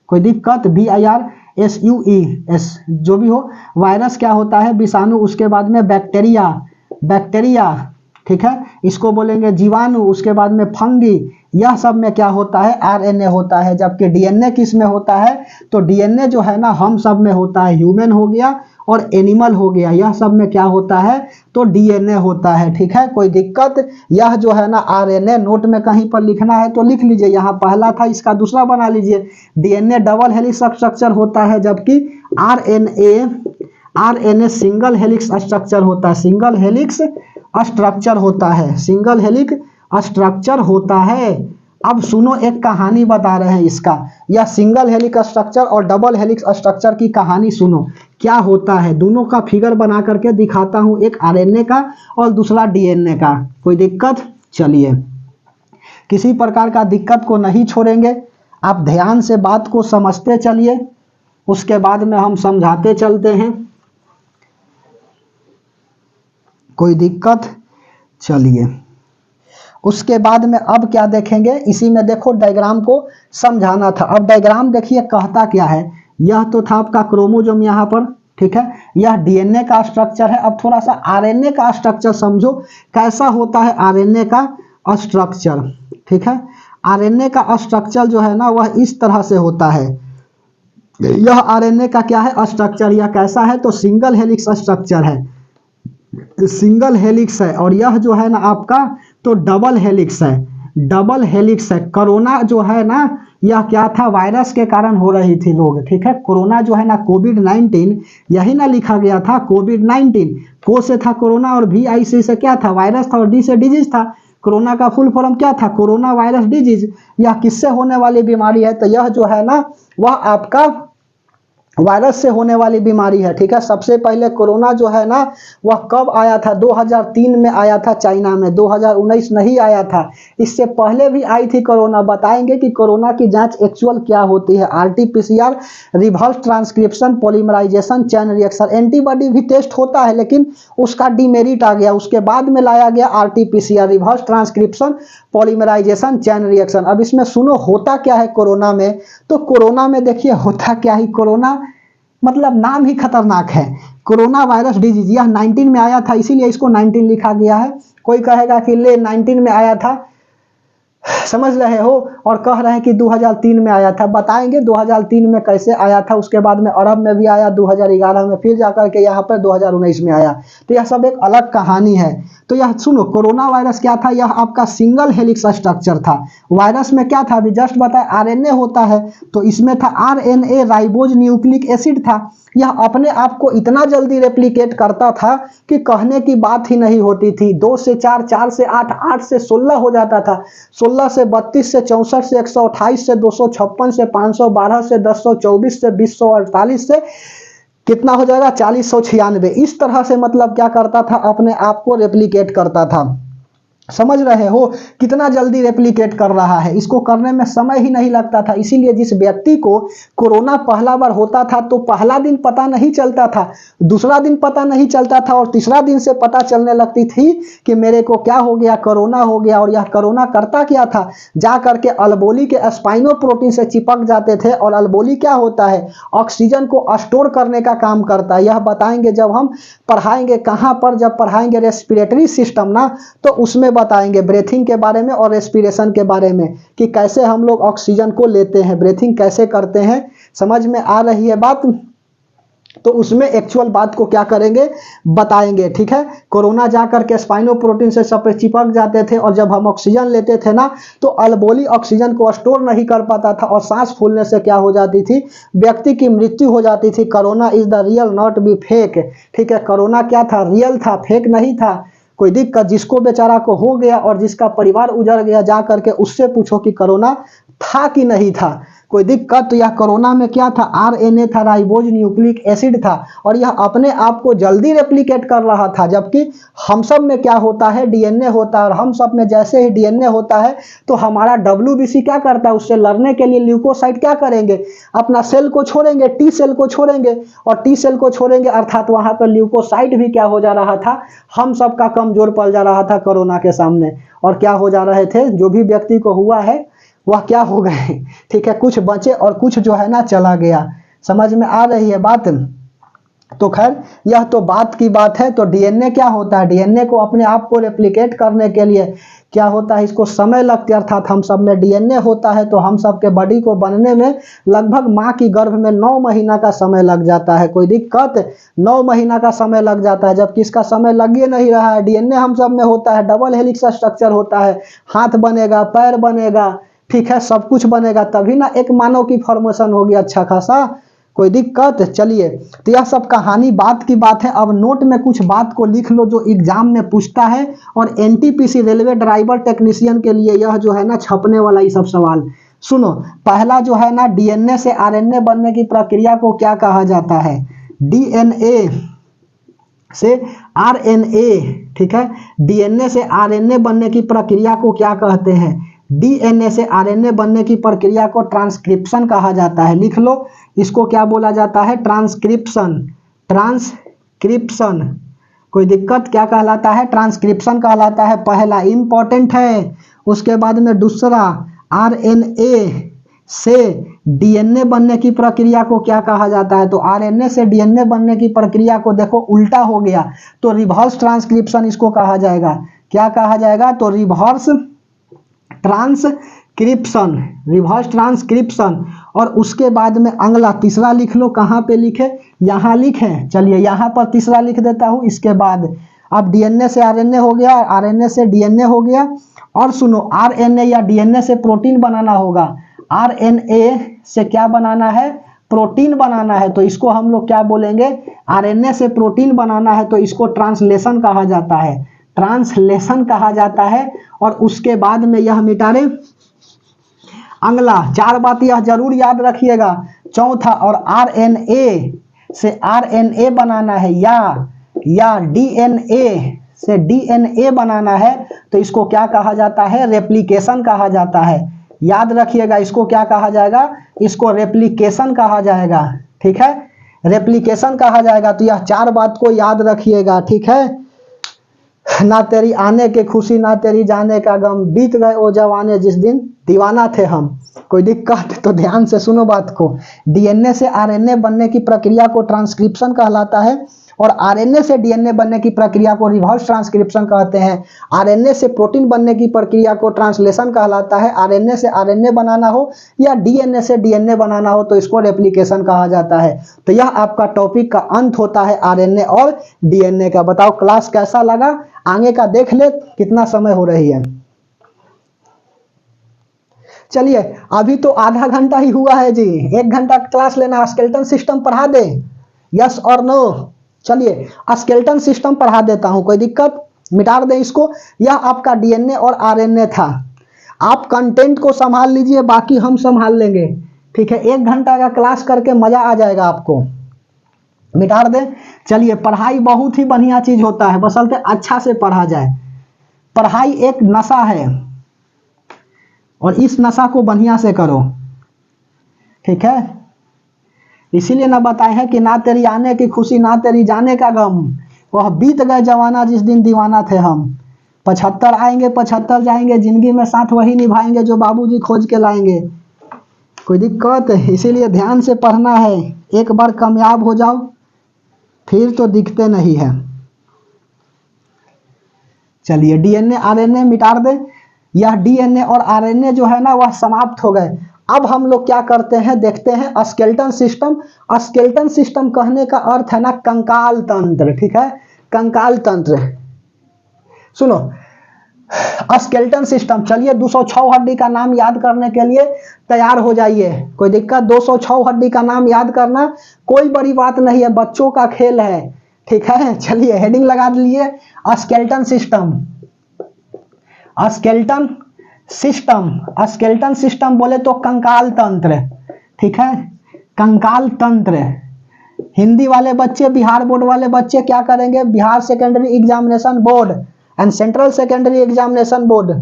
कोई दिक्कत। VIRSUE जो भी हो, वायरस क्या होता है? विषाणु। उसके बाद में बैक्टीरिया, बैक्टीरिया, ठीक है, इसको बोलेंगे जीवाणु। उसके बाद में फंगी, यह सब में क्या होता है? आरएनए होता है। जबकि डीएनए किस में होता है? तो डीएनए जो है ना हम सब में होता है, ह्यूमन हो गया और एनिमल हो गया, यह सब में क्या होता है? तो डीएनए होता है, ठीक है, कोई दिक्कत। यह जो है ना आरएनए नोट में कहीं पर लिखना है तो लिख लीजिए, यहाँ पहला था इसका दूसरा बना लीजिए। डीएनए डबल हेलिक्स स्ट्रक्चर होता है, जबकि आरएनए सिंगल हेलिक्स स्ट्रक्चर होता है, सिंगल हेलिक्स स्ट्रक्चर होता है, सिंगल हेलिक्स स्ट्रक्चर होता है। अब सुनो, एक कहानी बता रहे हैं इसका, यह सिंगल हेलिक्स स्ट्रक्चर और डबल हेलिक्स स्ट्रक्चर की कहानी सुनो क्या होता है। दोनों का फिगर बना करके दिखाता हूं, एक आरएनए का और दूसरा डीएनए का, कोई दिक्कत? चलिए, किसी प्रकार का दिक्कत को नहीं छोड़ेंगे, आप ध्यान से बात को समझते चलिए, उसके बाद में हम समझाते चलते हैं, कोई दिक्कत? चलिए, उसके बाद में अब क्या देखेंगे, इसी में देखो डायग्राम को समझाना था। अब डायग्राम देखिए कहता क्या है, यह तो था आपका क्रोमोसोम यहाँ पर, ठीक है, यह डीएनए का स्ट्रक्चर है। अब थोड़ा सा आरएनए का स्ट्रक्चर समझो, कैसा होता है आरएनए का स्ट्रक्चर, ठीक है। आरएनए का स्ट्रक्चर जो है ना वह इस तरह से होता है। यह आरएनए का क्या है? स्ट्रक्चर। यह कैसा है? तो सिंगल हेलिक्स स्ट्रक्चर है, सिंगल हेलिक्स है। और यह जो है ना आपका तो डबल हेलिक्स है, डबल हेलिक्स है। कोरोना जो है ना यह क्या था? वायरस के कारण हो रही थी लोग, ठीक है। कोरोना जो है ना कोविड-19, यही ना लिखा गया था कोविड-19, को से था कोरोना और VIC से क्या था? वायरस था और D से डिजीज था। कोरोना का फुल फॉर्म क्या था? Corona virus disease. यह किससे होने वाली बीमारी है? तो यह जो है ना वह आपका वायरस से होने वाली बीमारी है, ठीक है। सबसे पहले कोरोना जो है ना वह कब आया था? 2003 में आया था चाइना में, 2019 नहीं आया था। इससे पहले भी आई थी कोरोना। बताएंगे कि कोरोना की जांच एक्चुअल क्या होती है। RT-PCR, reverse transcription polymerization chain reaction. Antibody भी टेस्ट होता है लेकिन उसका डिमेरिट आ गया, उसके बाद में लाया गया RT-PCR, reverse transcription polymerization chain reaction. अब इसमें सुनो होता क्या है कोरोना में। तो कोरोना में देखिए होता क्या ही, कोरोना मतलब नाम ही खतरनाक है, कोरोना वायरस डिजीज। यह 19 में आया था, इसीलिए इसको 19 लिखा गया है। कोई कहेगा कि ले 19 में आया था, समझ रहे हो, और कह रहे हैं कि 2003 में आया था। बताएंगे 2003 में कैसे आया था। उसके बाद में अरब में भी आया 2011 में, फिर जाकर के यहाँ पर 2019 में आया। तो यह सब एक अलग कहानी है। तो यह सुनो, कोरोना वायरस क्या था? यह आपका सिंगल हेलिक्स स्ट्रक्चर था। वायरस में क्या था? अभी जस्ट बताया आरएनए होता है, तो इसमें था आरएनए, राइबोज न्यूक्लिक एसिड था। यह अपने आप को इतना जल्दी रेप्लिकेट करता था कि कहने की बात ही नहीं होती थी। 2 से 4, 4 से 8, 8 से 16 हो जाता था, 16 से 32 से 64 से 128 से 256 से 512 से 1024 से 2048 से कितना हो जाएगा? 4096। इस तरह से मतलब क्या करता था? अपने आप को रेप्लिकेट करता था। समझ रहे हो कितना जल्दी रेप्लिकेट कर रहा है। इसको करने में समय ही नहीं लगता था। इसीलिए जिस व्यक्ति को कोरोना पहला बार होता था तो पहला दिन पता नहीं चलता था, दूसरा दिन पता नहीं चलता था, और तीसरा दिन से पता चलने लगती थी कि मेरे को क्या हो गया? कोरोना हो गया। और यह कोरोना करता क्या था? जा करके अल्बोली के स्पाइनो प्रोटीन से चिपक जाते थे। और अल्बोली क्या होता है? ऑक्सीजन को स्टोर करने का काम करता है। यह बताएंगे जब हम पढ़ाएंगे, कहाँ पर? जब पढ़ाएंगे रेस्पिरेटरी सिस्टम ना, तो उसमें बताएंगे ब्रीथिंग के बारे में और रेस्पिरेशन के बारे में कि कैसे हम लोग ऑक्सीजन को लेते हैं, ब्रीथिंग कैसे करते हैं। समझ में आ रही है बात? तो उसमें एक्चुअल बात को क्या करेंगे? बताएंगे, ठीक है। कोरोना जाकर के स्पाइनो प्रोटीन से सब पे चिपक जाते थे, और जब हम ऑक्सीजन लेते थे ना तो अल्बोली ऑक्सीजन को स्टोर नहीं कर पाता था, और सांस फूलने से क्या हो जाती थी? व्यक्ति की मृत्यु हो जाती थी। Corona is the real not be fake, ठीक है। कोरोना क्या था? रियल था, फेक नहीं था। कोई दिक्कत जिसको बेचारा को हो गया और जिसका परिवार उजड़ गया, जा करके उससे पूछो कि कोरोना था कि नहीं था। कोई दिक्कत, तो यह कोरोना में क्या था, आरएनए था, राइबोज न्यूक्लिक एसिड था, और यह अपने आप को जल्दी रेप्लिकेट कर रहा था। जबकि हम सब में क्या होता है, डीएनए होता है, और हम सब में जैसे ही डीएनए होता है तो हमारा डब्ल्यूबीसी क्या करता है, उससे लड़ने के लिए ल्यूकोसाइट क्या करेंगे, अपना सेल को छोड़ेंगे, टी सेल को छोड़ेंगे, और टी सेल को छोड़ेंगे अर्थात वहां पर ल्यूकोसाइट भी क्या हो जा रहा था, हम सबका कमजोर पड़ जा रहा था कोरोना के सामने। और क्या हो जा रहे थे, जो भी व्यक्ति को हुआ है वह क्या हो गए, ठीक है, कुछ बचे और कुछ जो है ना चला गया। समझ में आ रही है बात। तो खैर यह तो बात की बात है। तो डीएनए क्या होता है, डीएनए को अपने आप को रेप्लिकेट करने के लिए क्या होता है, इसको समय लगती है, अर्थात हम सब में डीएनए होता है तो हम सब के बॉडी को बनने में लगभग माँ की गर्भ में 9 महीना का समय लग जाता है। कोई दिक्कत, 9 महीना का समय लग जाता है, जबकि इसका समय लग ही नहीं रहा है। डीएनए हम सब में होता है, डबल हेलिक्स स्ट्रक्चर होता है, हाथ बनेगा, पैर बनेगा, ठीक है, सब कुछ बनेगा, तभी ना एक मानव की फॉर्मेशन होगी अच्छा खासा। कोई दिक्कत। चलिए, तो यह सब कहानी बात की बात है। अब नोट में कुछ बात को लिख लो जो एग्जाम में पूछता है, और एनटीपीसी रेलवे ड्राइवर टेक्नीशियन के लिए यह जो है ना छपने वाला ये सब सवाल। सुनो, पहला जो है ना, डीएनए से आरएनए बनने की प्रक्रिया को क्या कहा जाता है, डीएनए से आरएनए, ठीक है, डीएनए से आरएनए बनने की प्रक्रिया को क्या कहते हैं, डीएनए से आरएनए बनने की प्रक्रिया को ट्रांसक्रिप्शन कहा जाता है। लिख लो, इसको क्या बोला जाता है, ट्रांसक्रिप्शन, ट्रांसक्रिप्शन। कोई दिक्कत, क्या कहलाता है, ट्रांसक्रिप्शन कहलाता है। पहला इंपॉर्टेंट है। उसके बाद में दूसरा, आरएनए से डीएनए बनने की प्रक्रिया को क्या कहा जाता है, तो आरएनए से डीएनए बनने की प्रक्रिया को देखो उल्टा हो गया तो रिवर्स ट्रांसक्रिप्शन इसको कहा जाएगा। क्या कहा जाएगा, तो रिवर्स ट्रांसक्रिप्शन, रिवर्स ट्रांसक्रिप्शन। और उसके बाद में अगला तीसरा लिख लो, कहाँ पे लिखे, यहाँ लिखे। चलिए यहाँ पर तीसरा लिख देता हूँ। इसके बाद अब डीएनए से आरएनए हो गया, आरएनए से डीएनए हो गया, और सुनो, आरएनए या डीएनए से प्रोटीन बनाना होगा। आरएनए से क्या बनाना है, प्रोटीन बनाना है, तो इसको हम लोग क्या बोलेंगे, आरएनए से प्रोटीन बनाना है तो इसको ट्रांसलेशन कहा जाता है, ट्रांसलेशन कहा जाता है। और उसके बाद में यह मिटा रहे अगला 4 बात यह जरूर याद रखिएगा। चौथा, और आरएनए से आरएनए बनाना है या डीएनए से डीएनए बनाना है तो इसको क्या कहा जाता है, रेप्लिकेशन कहा जाता है। याद रखिएगा, इसको क्या कहा जाएगा, इसको रेप्लिकेशन कहा जाएगा, ठीक है, रेप्लिकेशन कहा जाएगा। तो यह 4 बात को याद रखिएगा, ठीक है। ना तेरी आने की खुशी ना तेरी जाने का गम, बीत गए वो जवाने जिस दिन दीवाना थे हम। कोई दिक्कत, तो ध्यान से सुनो बात को। डीएनए से आरएनए बनने की प्रक्रिया को ट्रांसक्रिप्शन कहलाता है, और आरएनए से डीएनए बनने की प्रक्रिया को रिवर्स ट्रांसक्रिप्शन कहते हैं। आरएनए से प्रोटीन बनने की प्रक्रिया को ट्रांसलेशन कहलाता है। आरएनए से आरएनए बनाना हो या डीएनए से डीएनए बनाना हो तो इसको रेप्लिकेशन कहा जाता है। तो यह आपका टॉपिक का अंत होता है आरएनए और डीएनए का। बताओ क्लास कैसा लगा, आगे का देख ले कितना समय हो रही है। चलिए, अभी तो आधा घंटा ही हुआ है जी, 1 घंटा क्लास लेना। स्केलेटन सिस्टम पढ़ा दे, यस और नो। चलिए स्केलेटन सिस्टम पढ़ा देता हूं, कोई दिक्कत, मिटा दें इसको। यह आपका डीएनए और आरएनए था। आप कंटेंट को संभाल लीजिए, बाकी हम संभाल लेंगे, ठीक है। 1 घंटा का क्लास करके मजा आ जाएगा आपको। मिटा दें। चलिए, पढ़ाई बहुत ही बढ़िया चीज होता है, बशर्ते अच्छा से पढ़ा जाए। पढ़ाई एक नशा है और इस नशा को बढ़िया से करो, ठीक है। इसीलिए ना बताए हैं कि ना तेरी आने की खुशी ना तेरी जाने का गम, वह बीत गए जवाना जिस दिन दीवाना थे हम। 75 आएंगे 75 जाएंगे, जिंदगी में साथ वही निभाएंगे जो बाबूजी खोज के लाएंगे। कोई दिक्कत, इसीलिए ध्यान से पढ़ना है। एक बार कामयाब हो जाओ फिर तो दिखते नहीं है। चलिए, डीएनए आरएनए मिटा दे। यह डीएनए और आरएनए जो है ना वह समाप्त हो गए। अब हम लोग क्या करते हैं, देखते हैं स्केलेटन सिस्टम। स्केलेटन सिस्टम कहने का अर्थ है ना कंकाल तंत्र, ठीक है, कंकाल तंत्र। सुनो, स्केलेटन सिस्टम। चलिए 206 हड्डी का नाम याद करने के लिए तैयार हो जाइए। कोई दिक्कत, 206 हड्डी का नाम याद करना कोई बड़ी बात नहीं है, बच्चों का खेल है, ठीक है, चलिए हेडिंग लगा लिए skeleton system. Skeleton system, skeleton system बोले तो कंकाल तंत्र, ठीक है, कंकाल तंत्र। हिंदी वाले बच्चे, बिहार बोर्ड वाले बच्चे क्या करेंगे, Bihar secondary examination board and central secondary examination board,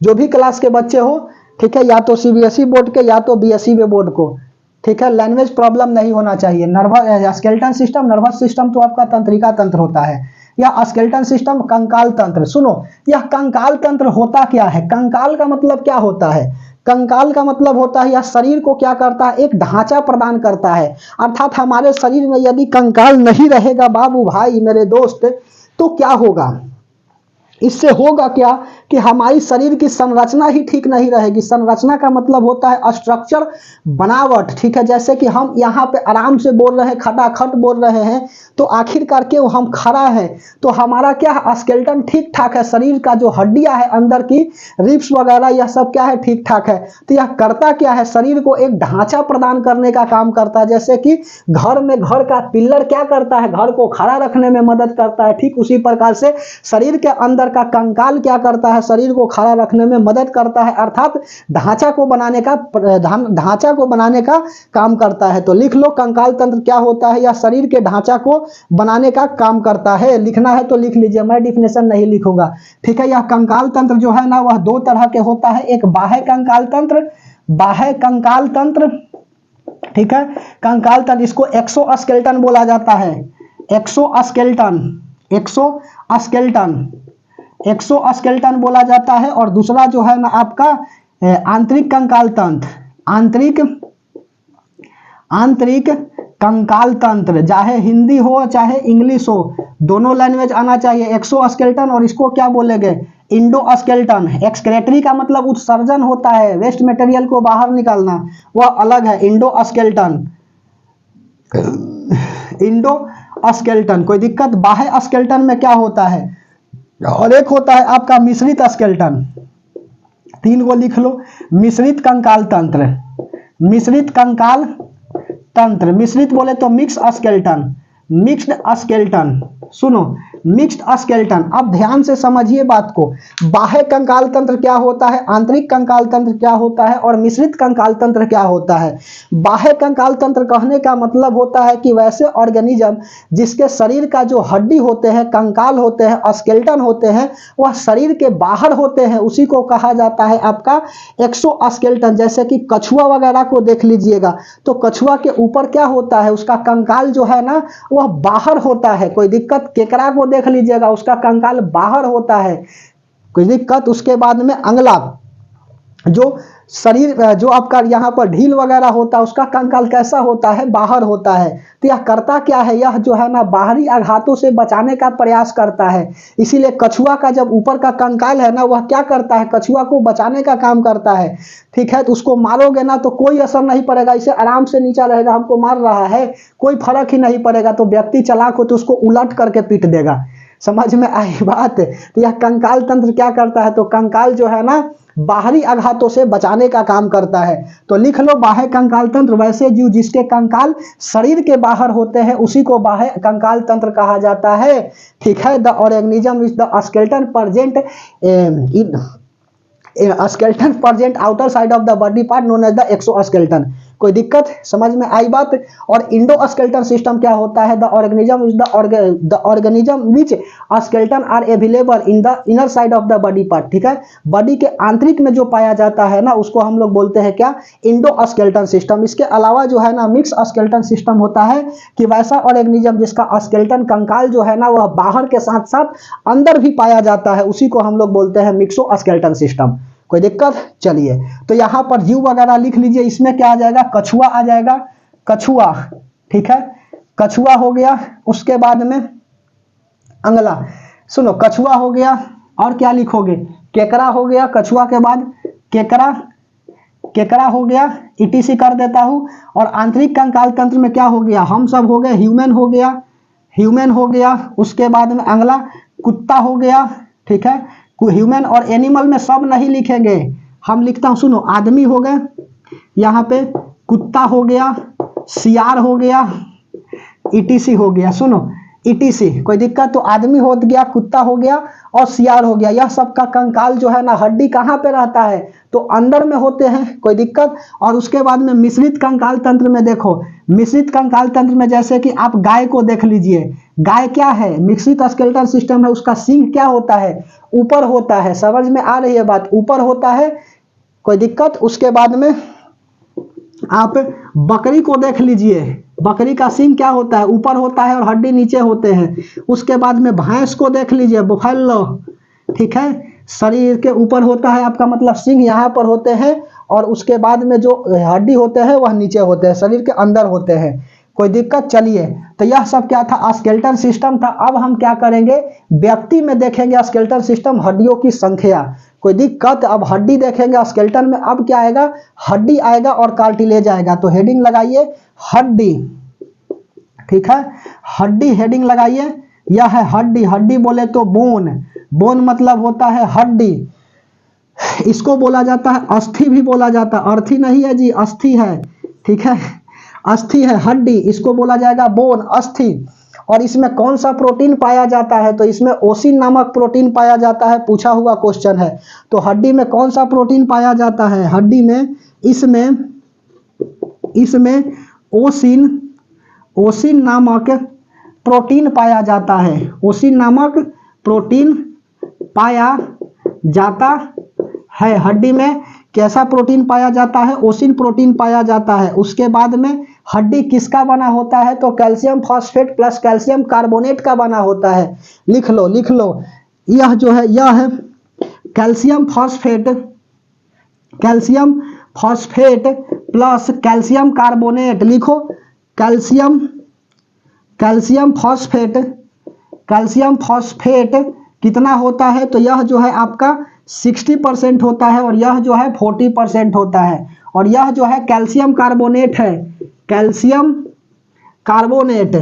जो भी क्लास के बच्चे हो, ठीक है, या तो सीबीएसई बोर्ड के या तो बीएसई बोर्ड को, ठीक है, लैंग्वेज प्रॉब्लम नहीं होना चाहिए। Nervous skeleton system, nervous system तो आपका तंत्रिका तंत्र होता है, या स्केलेटन सिस्टम कंकाल तंत्र। सुनो, यह कंकाल तंत्र होता क्या है, कंकाल का मतलब क्या होता है, कंकाल का मतलब होता है यह शरीर को क्या करता है, एक ढांचा प्रदान करता है। अर्थात हमारे शरीर में यदि कंकाल नहीं रहेगा बाबू भाई मेरे दोस्त, तो क्या होगा, इससे होगा क्या कि हमारी शरीर की संरचना ही ठीक नहीं रहेगी। संरचना का मतलब होता है स्ट्रक्चर, बनावट, ठीक है। जैसे कि हम यहाँ पे आराम से बोल रहे हैं, खटाखट बोल रहे हैं, तो आखिर करके हम खड़ा है, तो हमारा क्या है, स्केलेटन ठीक ठाक है, शरीर का जो हड्डियां है अंदर की, रिब्स वगैरह, यह सब क्या है, ठीक ठाक है। तो यह करता क्या है, शरीर को एक ढांचा प्रदान करने का काम करता है। जैसे कि घर में घर का पिल्लर क्या करता है, घर को खड़ा रखने में मदद करता है, ठीक उसी प्रकार से शरीर के अंदर का कंकाल क्या करता है, शरीर को खड़ा रखने में मदद करता है, अर्थात ढांचा को बनाने का काम करता है। तो लिख लो, कंकाल तंत्र क्या होता है, या शरीर के ढांचा को बनाने का काम करता है। लिखना है तो लिख लीजिए, मैं डिफिनेशन नहीं लिखूंगा, ठीक है। यह कंकाल तंत्र जो है ना, वह दो तरह के होता है, एक बाह्य कंकाल तंत्र, बाह्य कंकाल तंत्र, ठीक है, कंकाल तंत्र, इसको एक्सोस्केलेटन बोला जाता है, एक्सोस्केलेटन, एक्सोस्केलेटन बोला जाता है। और दूसरा जो है ना आपका आंतरिक कंकाल तंत्र, आंतरिक कंकाल तंत्र, चाहे हिंदी हो चाहे इंग्लिश हो, दोनों लैंग्वेज आना चाहिए। एक्सोस्केलेटन और इसको क्या बोलेंगे, इंडोस्केलेटन। एक्सक्रेटरी का मतलब उत्सर्जन होता है, वेस्ट मटेरियल को बाहर निकालना, वह अलग है इंडोस्केलेटन, इंडोस्केलेटन। कोई दिक्कत, बाह्य स्केलेटन में क्या होता है, और एक होता है आपका मिश्रित स्केलेटन, तीन को लिख लो, मिश्रित कंकाल तंत्र, मिश्रित कंकाल तंत्र, मिश्रित बोले तो मिक्स स्केलेटन, मिक्स्ड स्केलेटन। सुनो, मिक्स्ड स्केलेटन, अब ध्यान से समझिए बात को। बाह्य कंकाल तंत्र क्या होता है, आंतरिक कंकाल तंत्र क्या होता है, और मिश्रित कंकाल तंत्र क्या होता है। बाह्य कंकाल तंत्र कहने का मतलब होता है कि वैसे ऑर्गेनिज्म जिसके शरीर का जो हड्डी होते हैं, कंकाल होते हैं, स्केलेटन होते हैं, वह शरीर के बाहर होते हैं, उसी को कहा जाता है आपका एक्सोस्केलेटन। जैसे कि कछुआ वगैरह को देख लीजिएगा, तो कछुआ के ऊपर क्या होता है, उसका कंकाल जो है ना वह बाहर होता है। कोई दिक्कत, केकड़ा को देख लीजिएगा, उसका कंकाल बाहर होता है, कोई दिक्कत। उसके बाद में अंगला, जो शरीर जो आपका यहाँ पर ढील वगैरह होता है, उसका कंकाल कैसा होता है, बाहर होता है। तो यह करता क्या है, यह जो है ना बाहरी आघातों से बचाने का प्रयास करता है। इसीलिए कछुआ का जब ऊपर का कंकाल है ना, वह क्या करता है, कछुआ को बचाने का काम करता है, ठीक है। तो उसको मारोगे ना तो कोई असर नहीं पड़ेगा, इसे आराम से नीचा रहेगा, हमको मार रहा है, कोई फर्क ही नहीं पड़ेगा। तो व्यक्ति चालाक हो तो उसको उलट करके पीट देगा, समझ में आई बात। तो यह कंकाल तंत्र क्या करता है, तो कंकाल जो है ना बाहरी आघातों से बचाने का काम करता है। तो लिख लो, बाह्य कंकाल तंत्र, वैसे जीव जिसके कंकाल शरीर के बाहर होते हैं उसी को बाह्य कंकाल तंत्र कहा जाता है, ठीक है। The organism which the skeleton present skeleton present outer side of the body part known as the exoskeleton. कोई दिक्कत, समझ में आई बात। और इंडोस्केलेटन सिस्टम क्या होता है, the organism which skeleton are available in the inner side of the body part, ठीक है। बॉडी के आंतरिक में जो पाया जाता है ना, उसको हम लोग बोलते हैं क्या, इंडोस्केलेटन सिस्टम। इसके अलावा जो है ना मिक्स स्केलेटन सिस्टम होता है, कि वैसा ऑर्गेनिज्म जिसका स्केलेटन कंकाल जो है ना वह बाहर के साथ साथ अंदर भी पाया जाता है, उसी को हम लोग बोलते हैं मिक्सोस्केलेटन सिस्टम। कोई दिक्कत, चलिए। तो यहां पर जीव वगैरह लिख लीजिए, इसमें क्या आ जाएगा, कछुआ आ जाएगा, कछुआ, ठीक है, कछुआ हो गया। उसके बाद में अंगला, सुनो, कछुआ हो गया, और क्या लिखोगे, केकड़ा हो गया, कछुआ के बाद केकड़ा, केकड़ा हो गया, ईटीसी कर देता हूं। और आंतरिक कंकाल तंत्र में क्या हो गया, हम सब हो गए, ह्यूमन हो गया, ह्यूमन हो गया। उसके बाद में अगला कुत्ता हो गया, ठीक है। ह्यूमन और एनिमल में सब नहीं लिखेंगे, हम लिखता हूं, सुनो, आदमी हो गए, यहाँ पे कुत्ता हो गया, सियार हो गया, ईटीसी हो गया। सुनो, ईटीसी। कोई दिक्कत? तो आदमी हो गया, कुत्ता हो गया और सियार हो गया, यह सबका कंकाल जो है ना हड्डी कहाँ पे रहता है? तो अंदर में होते हैं। कोई दिक्कत? और उसके बाद में मिश्रित कंकाल तंत्र में देखो, मिश्रित कंकाल तंत्र में जैसे कि आप गाय को देख लीजिए, गाय क्या है? मिश्रित स्केलेटल सिस्टम है, उसका सींग क्या होता है? ऊपर होता है। समझ में आ रही है बात? ऊपर होता है। कोई दिक्कत? उसके बाद में आप बकरी को देख लीजिए, बकरी का सींग क्या होता है? ऊपर होता है और हड्डी नीचे होते हैं। उसके बाद में भैंस को देख लीजिए, बुफैलो, ठीक है, शरीर के ऊपर होता है आपका मतलब सींग यहाँ पर होते हैं, और उसके बाद में जो हड्डी होते हैं वह नीचे होते हैं, शरीर के अंदर होते हैं। कोई दिक्कत? चलिए, तो यह सब क्या था? स्केलेटल सिस्टम था। अब हम क्या करेंगे? व्यक्ति में देखेंगे स्केलेटल सिस्टम, हड्डियों की संख्या। कोई दिक्कत? अब हड्डी देखेंगे स्केलेटन में, अब क्या आएगा? हड्डी आएगा और कार्टिलेज आएगा। तो हेडिंग लगाइए हड्डी, ठीक है, हड्डी हेडिंग लगाइए। यह है हड्डी। हड्डी बोले तो बोन, बोन मतलब होता है हड्डी। इसको बोला जाता है अस्थि भी बोला जाता है, अर्थी नहीं है जी, अस्थि है, ठीक है, अस्थि है हड्डी, इसको बोला जाएगा बोन, अस्थि। और इसमें कौन सा प्रोटीन पाया जाता है? तो इसमें ओसिन नामक प्रोटीन पाया जाता है, पूछा हुआ क्वेश्चन है। तो हड्डी में कौन सा प्रोटीन पाया जाता है? हड्डी में इसमें ओसिन, ओसिन नामक प्रोटीन पाया जाता है। ओसिन नामक प्रोटीन पाया जाता है। हड्डी में कैसा प्रोटीन पाया जाता है? ओसिन प्रोटीन पाया जाता है। उसके बाद में हड्डी किसका बना होता है? तो calcium phosphate plus calcium carbonate का बना होता है। लिख लो, लिख लो, यह जो है यह है calcium phosphate, calcium phosphate plus calcium carbonate. लिखो calcium, calcium phosphate, calcium phosphate कितना होता है? तो यह जो है आपका 60% होता है, और यह जो है 40% होता है। और यह जो है कैल्शियम कार्बोनेट है, कैल्शियम कार्बोनेट,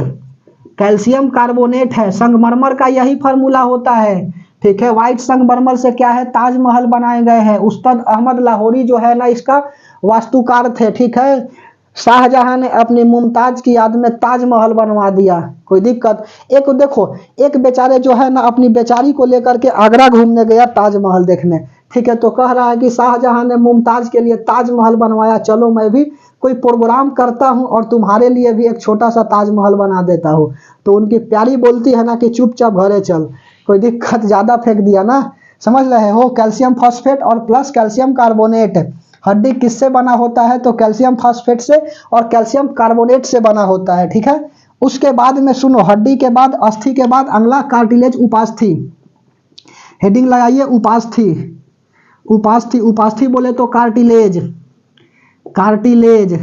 कैल्शियम कार्बोनेट है। संगमरमर का यही फार्मूला होता है, ठीक है। व्हाइट संगमरमर से क्या है? ताजमहल बनाए गए हैं। उस्ताद अहमद लाहौरी जो है ना इसका वास्तुकार थे, ठीक है। शाहजहां ने अपनी मुमताज की याद में ताजमहल बनवा दिया। कोई दिक्कत? एक देखो, एक बेचारे जो है ना अपनी बेचारी को लेकर के आगरा घूमने गया ताजमहल देखने, ठीक है। तो कह रहा है कि शाहजहां ने मुमताज के लिए ताजमहल बनवाया, चलो मैं भी कोई प्रोग्राम करता हूं और तुम्हारे लिए भी एक छोटा सा ताजमहल बना देता हूं। तो उनकी प्यारी बोलती है ना कि चुपचाप घरे चल। कोई दिक्कत? ज्यादा फेंक दिया ना, समझ रहे हो। कैल्शियम फॉस्फेट और प्लस कैल्शियम कार्बोनेट। हड्डी किससे बना होता है? तो कैल्शियम फॉस्फेट से और कैल्शियम कार्बोनेट से बना होता है, ठीक है। उसके बाद में सुनो, हड्डी के बाद, अस्थि के बाद अगला कार्टिलेज, उपास्थि। हेडिंग लगाइए उपास्थि, उपास्थि, उपास्थि बोले तो कार्टिलेज, कार्टिलेज,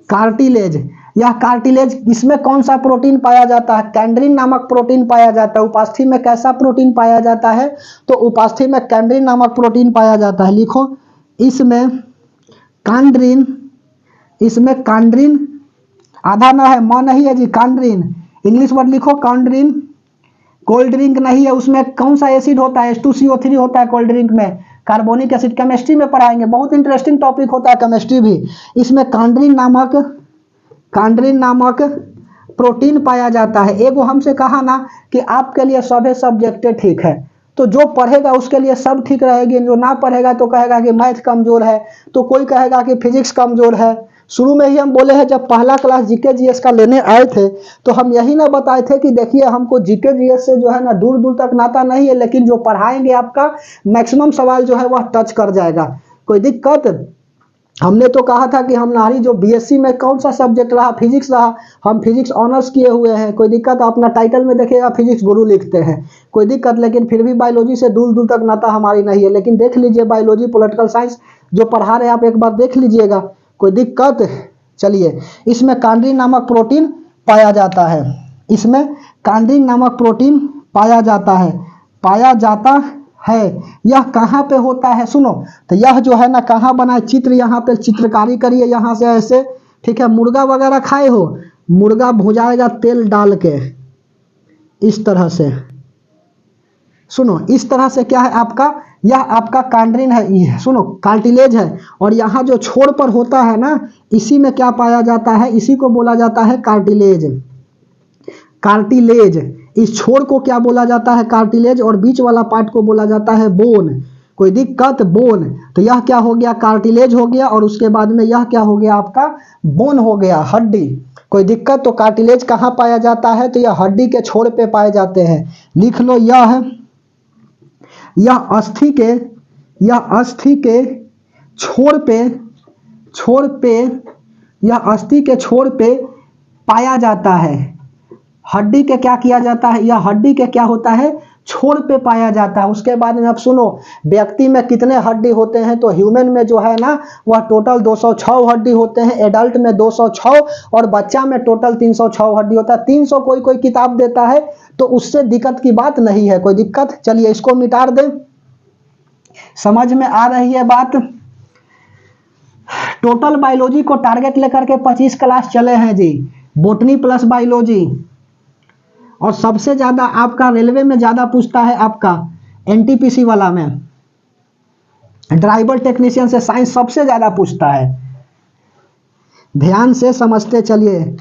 कार्टिलेज। यह कार्टिलेज, इसमें कौन सा प्रोटीन पाया जाता है? कैंड्रिन नामक प्रोटीन पाया जाता है। उपास्थि में कैसा प्रोटीन पाया जाता है? तो उपास्थि में कैंड्रिन नामक प्रोटीन पाया जाता है। लिखो इसमें कांड्रिन, इसमें कांड्रिन, आधा ना है, म नहीं है जी, कांड्रिन। इंग्लिश वर्ड लिखो कांड्रिन। कोल्ड ड्रिंक नहीं है, उसमें कौन सा एसिड होता है? H2CO3 होता है कोल्ड ड्रिंक में। कार्बोनिक एसिड केमिस्ट्री में पढ़ाएंगे, बहुत इंटरेस्टिंग टॉपिक होता है केमिस्ट्री भी। इसमें कांड्रिन नामक, कांड्रिन नामक प्रोटीन पाया जाता है। एगो हमसे कहा ना कि आपके लिए सभी सब्जेक्ट ठीक है, तो जो पढ़ेगा उसके लिए सब ठीक रहेगी, जो ना पढ़ेगा तो कहेगा कि मैथ कमजोर है, तो कोई कहेगा कि फिजिक्स कमजोर है। शुरू में ही हम बोले हैं, जब पहला क्लास जीके जीएस का लेने आए थे तो हम यही ना बताए थे कि देखिए हमको जीके जीएस से जो है ना दूर दूर तक नाता नहीं है, लेकिन जो पढ़ाएंगे आपका मैक्सिमम सवाल जो है वह टच कर जाएगा। कोई दिक्कत? हमने तो कहा था कि हमारी जो बीएससी में कौन सा सब्जेक्ट रहा? फिजिक्स रहा। हम फिजिक्स ऑनर्स किए हुए हैं। कोई दिक्कत? अपना टाइटल में देखिएगा फिजिक्स गुरु लिखते हैं, कोई दिक्कत? लेकिन फिर भी बायोलॉजी से दूर दूर तक नाता हमारी नहीं है। लेकिन देख लीजिए बायोलॉजी, पॉलिटिकल साइंस जो पढ़ा रहे हैं आप एक बार देख लीजिएगा, कोई दिक्कत? चलिए, इसमें कांड्रिन नामक प्रोटीन पाया जाता है, इसमें कांड्रिन नामक प्रोटीन पाया जाता है, पाया जाता है। यह कहाँ पे होता है? सुनो, तो यह जो है ना कहाँ बना है? चित्र, यहाँ पे चित्रकारी करिए यहाँ से ऐसे, ठीक है। मुर्गा वगैरह खाए हो? मुर्गा भुजाएगा तेल डाल के इस तरह से, सुनो इस तरह से क्या है आपका? यह आपका कांड्रिन है, ये सुनो कार्टिलेज है। और यहाँ जो छोर पर होता है ना, इसी में क्या पाया जाता है? इसी को बोला जाता है कार्टिलेज, कार्टिलेज। इस छोर को क्या बोला जाता है? कार्टिलेज। और बीच वाला पार्ट को बोला जाता है बोन। कोई दिक्कत? बोन। तो यह क्या हो गया? कार्टिलेज हो गया। और उसके बाद में यह क्या हो गया आपका? बोन हो गया, हड्डी। कोई दिक्कत? तो कार्टिलेज कहाँ पाया जाता है? तो यह हड्डी के छोर पे पाए जाते हैं। लिख लो, यह अस्थि के छोर पे पाया जाता है। हड्डी के क्या किया जाता है? यह हड्डी के क्या होता है? छोर पे पाया जाता है। उसके बाद में अब सुनो, व्यक्ति में कितने हड्डी होते हैं? तो ह्यूमन में जो है ना वह टोटल 206 हड्डी होते हैं, एडल्ट में 206 और बच्चा में टोटल 306 हड्डी होता है। 300 कोई किताब देता है तो उससे दिक्कत की बात नहीं है। कोई दिक्कत? चलिए इसको मिटा दें। समझ में आ रही है बात? टोटल बायोलॉजी को टारगेट लेकर के 25 क्लास चले हैं जी, बोटनी प्लस बायोलॉजी। और सबसे ज्यादा आपका रेलवे में ज्यादा पूछता है आपका एनटीपीसी वाला में, ड्राइवर टेक्नीशियन से साइंस सबसे ज्यादा पूछता है। ध्यान से समझते चलिए।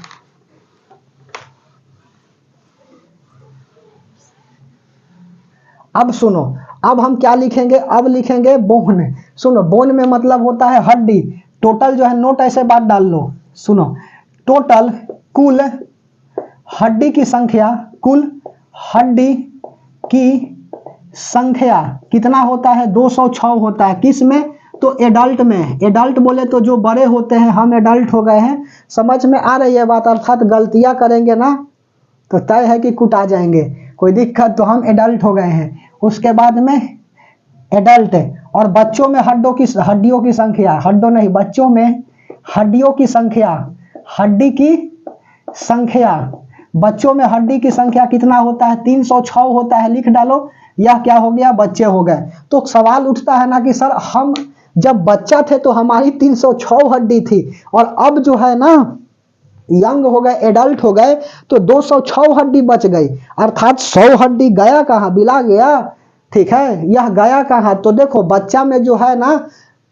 अब सुनो, अब हम क्या लिखेंगे? अब लिखेंगे बोन। सुनो, बोन में मतलब होता है हड्डी। टोटल जो है नोट ऐसे बात डाल लो। सुनो, टोटल कुल हड्डी की संख्या, कुल हड्डी की संख्या कितना होता है? 206 होता है। किस में? तो एडल्ट में। एडल्ट बोले तो जो बड़े होते हैं, हम एडल्ट हो गए हैं। समझ में आ रही है बात? अर्थात गलतियां करेंगे ना तो तय है कि कुटा जाएंगे। कोई दिक्कत? तो हम एडल्ट हो गए हैं। उसके बाद में एडल्ट। और बच्चों में हड्डियों की संख्या, बच्चों में हड्डियों की संख्या, हड्डी की संख्या, बच्चों में हड्डी की संख्या कितना होता है? 306 होता है। लिख डालो। यह क्या हो गया? बच्चे हो गए। तो सवाल उठता है ना कि सर हम जब बच्चा थे तो हमारी 306 हड्डी थी और अब जो है ना यंग हो गए, एडल्ट हो गए तो 206 हड्डी बच गई। अर्थात 100 हड्डी गया कहाँ? बिला गया। ठीक है, यह गया कहाँ? तो देखो, बच्चा में जो है ना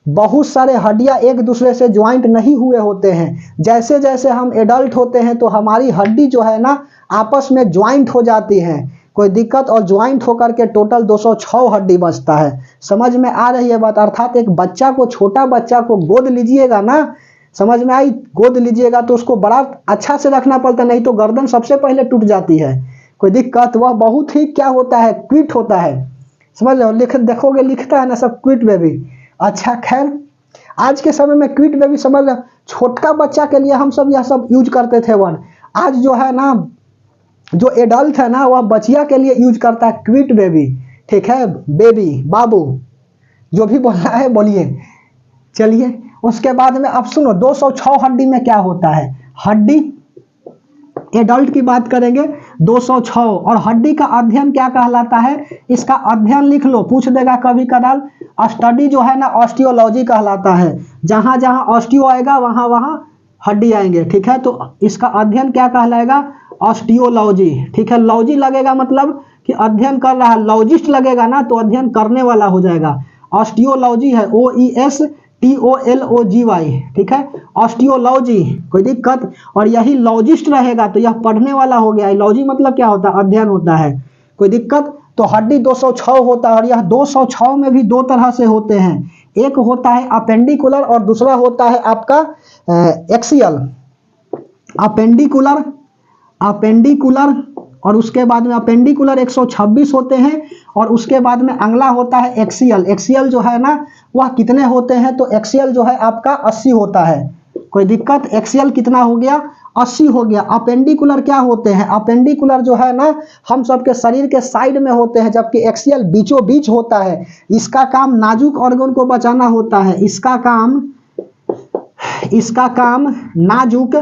बहुत सारे हड्डियां एक दूसरे से ज्वाइंट नहीं हुए होते हैं। जैसे जैसे हम एडल्ट होते हैं तो हमारी हड्डी जो है ना आपस में ज्वाइंट हो जाती है। कोई दिक्कत? और ज्वाइंट होकर के टोटल 206 हड्डी बचता है। समझ में आ रही है बात? अर्थात एक बच्चा को, छोटा बच्चा को गोद लीजिएगा ना, समझ में आई? गोद लीजिएगा तो उसको बड़ा अच्छा से रखना पड़ता है, नहीं तो गर्दन सबसे पहले टूट जाती है। कोई दिक्कत? वह बहुत ही क्या होता है? क्विट होता है। समझ लो, देखोगे लिखता है ना सब क्विट बेबी। अच्छा खैर, आज के समय में क्विट बेबी समझ लो, छोटा बच्चा के लिए हम सब यह सब यूज करते थे वर्ड। आज जो है ना जो एडल्ट है ना वह बचिया के लिए यूज करता है क्विट बेबी। ठीक है, बेबी, बाबू, जो भी बोलना है बोलिए। चलिए उसके बाद में अब सुनो, 206 हड्डी में क्या होता है? हड्डी एडल्ट की बात करेंगे 206। और हड्डी का अध्ययन क्या कहलाता है? इसका अध्ययन लिख लो, पूछ देगा कभी कदाल। स्टडी जो है ना ऑस्टियोलॉजी कहलाता है। जहां जहां ऑस्टियो आएगा वहां वहां हड्डी आएंगे। ठीक है, तो इसका अध्ययन क्या कहलाएगा? ऑस्टियोलॉजी। ठीक है, लॉजी लगेगा मतलब कि अध्ययन कर रहा है, लॉजिस्ट लगेगा ना तो अध्ययन करने वाला हो जाएगा। ऑस्टियोलॉजी है OESTOLOGY। ठीक है, ऑस्टियोलॉजी। कोई दिक्कत? और यही लॉजिस्ट रहेगा तो यह पढ़ने वाला हो गया। लॉजी मतलब क्या होता है? अध्ययन होता है। कोई दिक्कत? तो हड्डी 206 होता है और यह 206 में भी दो तरह से होते हैं। एक होता है अपेंडिकुलर और दूसरा होता है आपका एक्सियल। अपेंडिकुलर और उसके बाद में अपेंडिकुलर 126 होते हैं और उसके बाद में अगला होता है एक्सियल। एक्सियल जो है ना वह कितने होते हैं? तो एक्सियल जो है आपका 80 होता है। कोई दिक्कत? एक्सियल कितना हो गया? 80 हो गया। अपेंडिकुलर क्या होते हैं? अपेंडिकुलर जो है ना हम सबके शरीर के साइड में होते हैं, जबकि एक्सियल बीचों बीच होता है। इसका काम नाजुक ऑर्गन को बचाना होता है। इसका काम नाजुक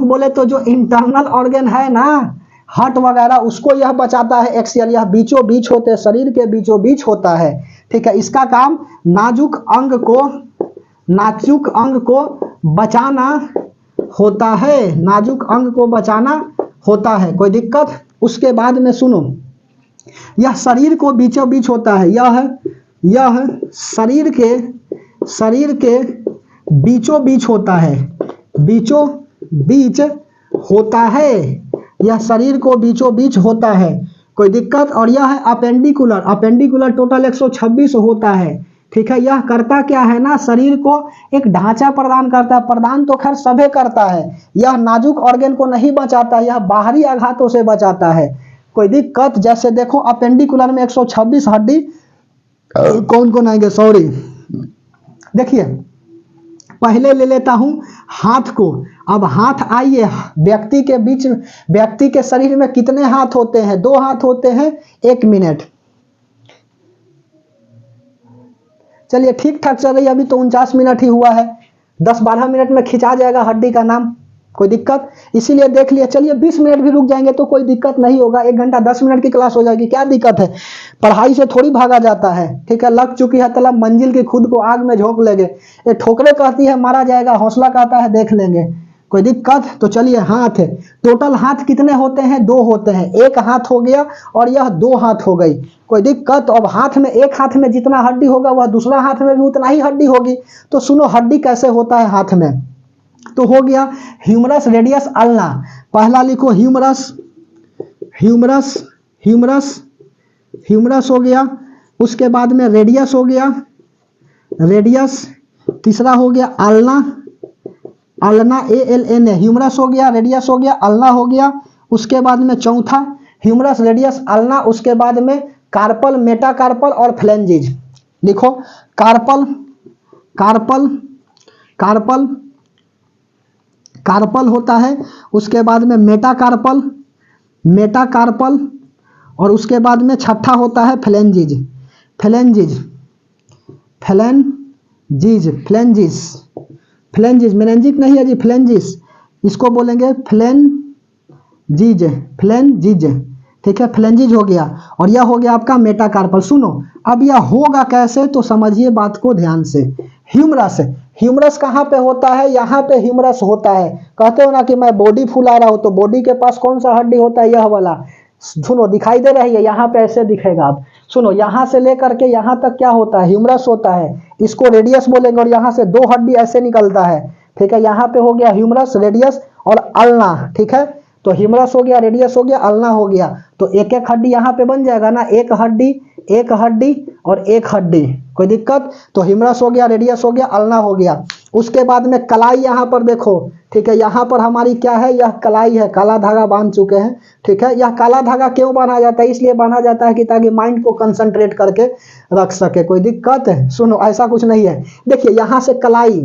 बोले तो जो इंटरनल ऑर्गन है ना, हार्ट वगैरह, उसको यह बचाता है एक्सियल। यह बीचों बीच होते हैं, शरीर के बीचों बीच होता है। ठीक है, इसका काम नाजुक अंग को बचाना होता है। नाजुक अंग को बचाना होता है। कोई दिक्कत? उसके बाद में सुनो, यह शरीर को बीचों बीच होता है। यह शरीर के बीचों बीच होता है। बीचों बीच होता है। यह शरीर को बीचों बीच होता है, कोई दिक्कत। और यह है अपेंडिकुलर, अपेंडिकुलर टोटल 126 होता है, ठीक है। यह करता क्या है ना, शरीर को एक ढांचा प्रदान करता है, प्रदान तो खैर सभी करता है। यह नाजुक ऑर्गन को नहीं बचाता, यह बाहरी आघातों से बचाता है, कोई दिक्कत। जैसे देखो अपेंडिकुलर में 126 हड्डी कौन कौन आएंगे, सॉरी देखिए पहले ले लेता हूं हाथ को। अब हाथ आइए, व्यक्ति के बीच, व्यक्ति के शरीर में कितने हाथ होते हैं, 2 हाथ होते हैं। 1 मिनट, चलिए ठीक ठाक चल रही है, अभी तो 49 मिनट ही हुआ है, 10-12 मिनट में खिंचा जाएगा हड्डी का नाम, कोई दिक्कत। इसीलिए देख लिया, चलिए 20 मिनट भी रुक जाएंगे तो कोई दिक्कत नहीं होगा, 1 घंटा 10 मिनट की क्लास हो जाएगी, क्या दिक्कत है। पढ़ाई से थोड़ी भागा जाता है, ठीक है। लग चुकी है तलब मंजिल की, खुद को आग में झोंक लेंगे। ये ठोकरे कहती है मारा जाएगा, हौसला कहता है देख लेंगे, कोई दिक्कत। तो चलिए हाथ है, टोटल हाथ कितने होते हैं, 2 होते हैं। 1 हाथ हो गया और यह 2 हाथ हो गई, कोई दिक्कत। अब हाथ में, एक हाथ में जितना हड्डी होगा वह दूसरा हाथ में भी उतना ही हड्डी होगी। तो सुनो हड्डी कैसे होता है हाथ में, तो हो गया ह्यूमरस, रेडियस, अल्ना। पहला लिखो ह्यूमरस, ह्यूमरस, ह्यूमरस, ह्यूमरस हो गया। उसके बाद में रेडियस हो गया, रेडियस। तीसरा हो गया अल्ना, अल्ना ALNA, ह्यूमरस हो गया, रेडियस हो गया, अल्ना हो गया। उसके बाद में चौथा ह्यूमरस, रेडियस, अल्ना। उसके बाद में कार्पल, मेटाकार्पल और फ्लेंजिज। लिखो कार्पल, कार्पल, कार्पल, कार्पल होता है। उसके बाद में मेटाकार्पल, मेटाकार्पल। और उसके बाद में छठा होता है फ्लेंजिज, फ्लेंजिज, फ्लेंजिज, फ्लेंजिज, फ्लेंजिज, मेनेंजिक नहीं है जी, फ्लेंजिस, इसको बोलेंगे फ्लेंजिज, फ्लेंजिज, ठीक है। फ्लेंजिज हो गया और यह हो गया आपका मेटाकार्पल। सुनो अब यह होगा कैसे, तो समझिए बात को ध्यान से। ह्यूमरस, ह्यूमरस कहाँ पे होता है, यहाँ पे ह्यूमरस होता है। कहते हो ना कि मैं बॉडी फुला रहा हूं, तो बॉडी के पास कौन सा हड्डी होता है, यह वाला। सुनो दिखाई दे रही है, यहाँ पे ऐसे दिखेगा। अब सुनो यहाँ से लेकर के यहाँ तक क्या होता है, ह्यूमरस होता है, इसको रेडियस बोलेंगे। और यहाँ से 2 हड्डी ऐसे निकलता है, ठीक है। यहाँ पे हो गया ह्यूमरस, रेडियस और अल्ना, ठीक है। तो ह्यूमरस हो गया, रेडियस हो गया, अल्ना हो गया। तो एक एक हड्डी यहाँ पे बन जाएगा ना, एक हड्डी, एक हड्डी और एक हड्डी, कोई दिक्कत। तो ह्यूमरस हो गया, रेडियस हो गया, अल्ना हो गया। उसके बाद में कलाई, यहाँ पर देखो, ठीक है। यहाँ पर हमारी क्या है, यह कलाई है, काला धागा बांध चुके हैं, ठीक है। यह काला धागा क्यों बांधा जाता है, इसलिए बांधा जाता है कि ताकि माइंड को कंसंट्रेट करके रख सके, कोई दिक्कत है। सुनो ऐसा कुछ नहीं है, देखिए यहाँ से कलाई,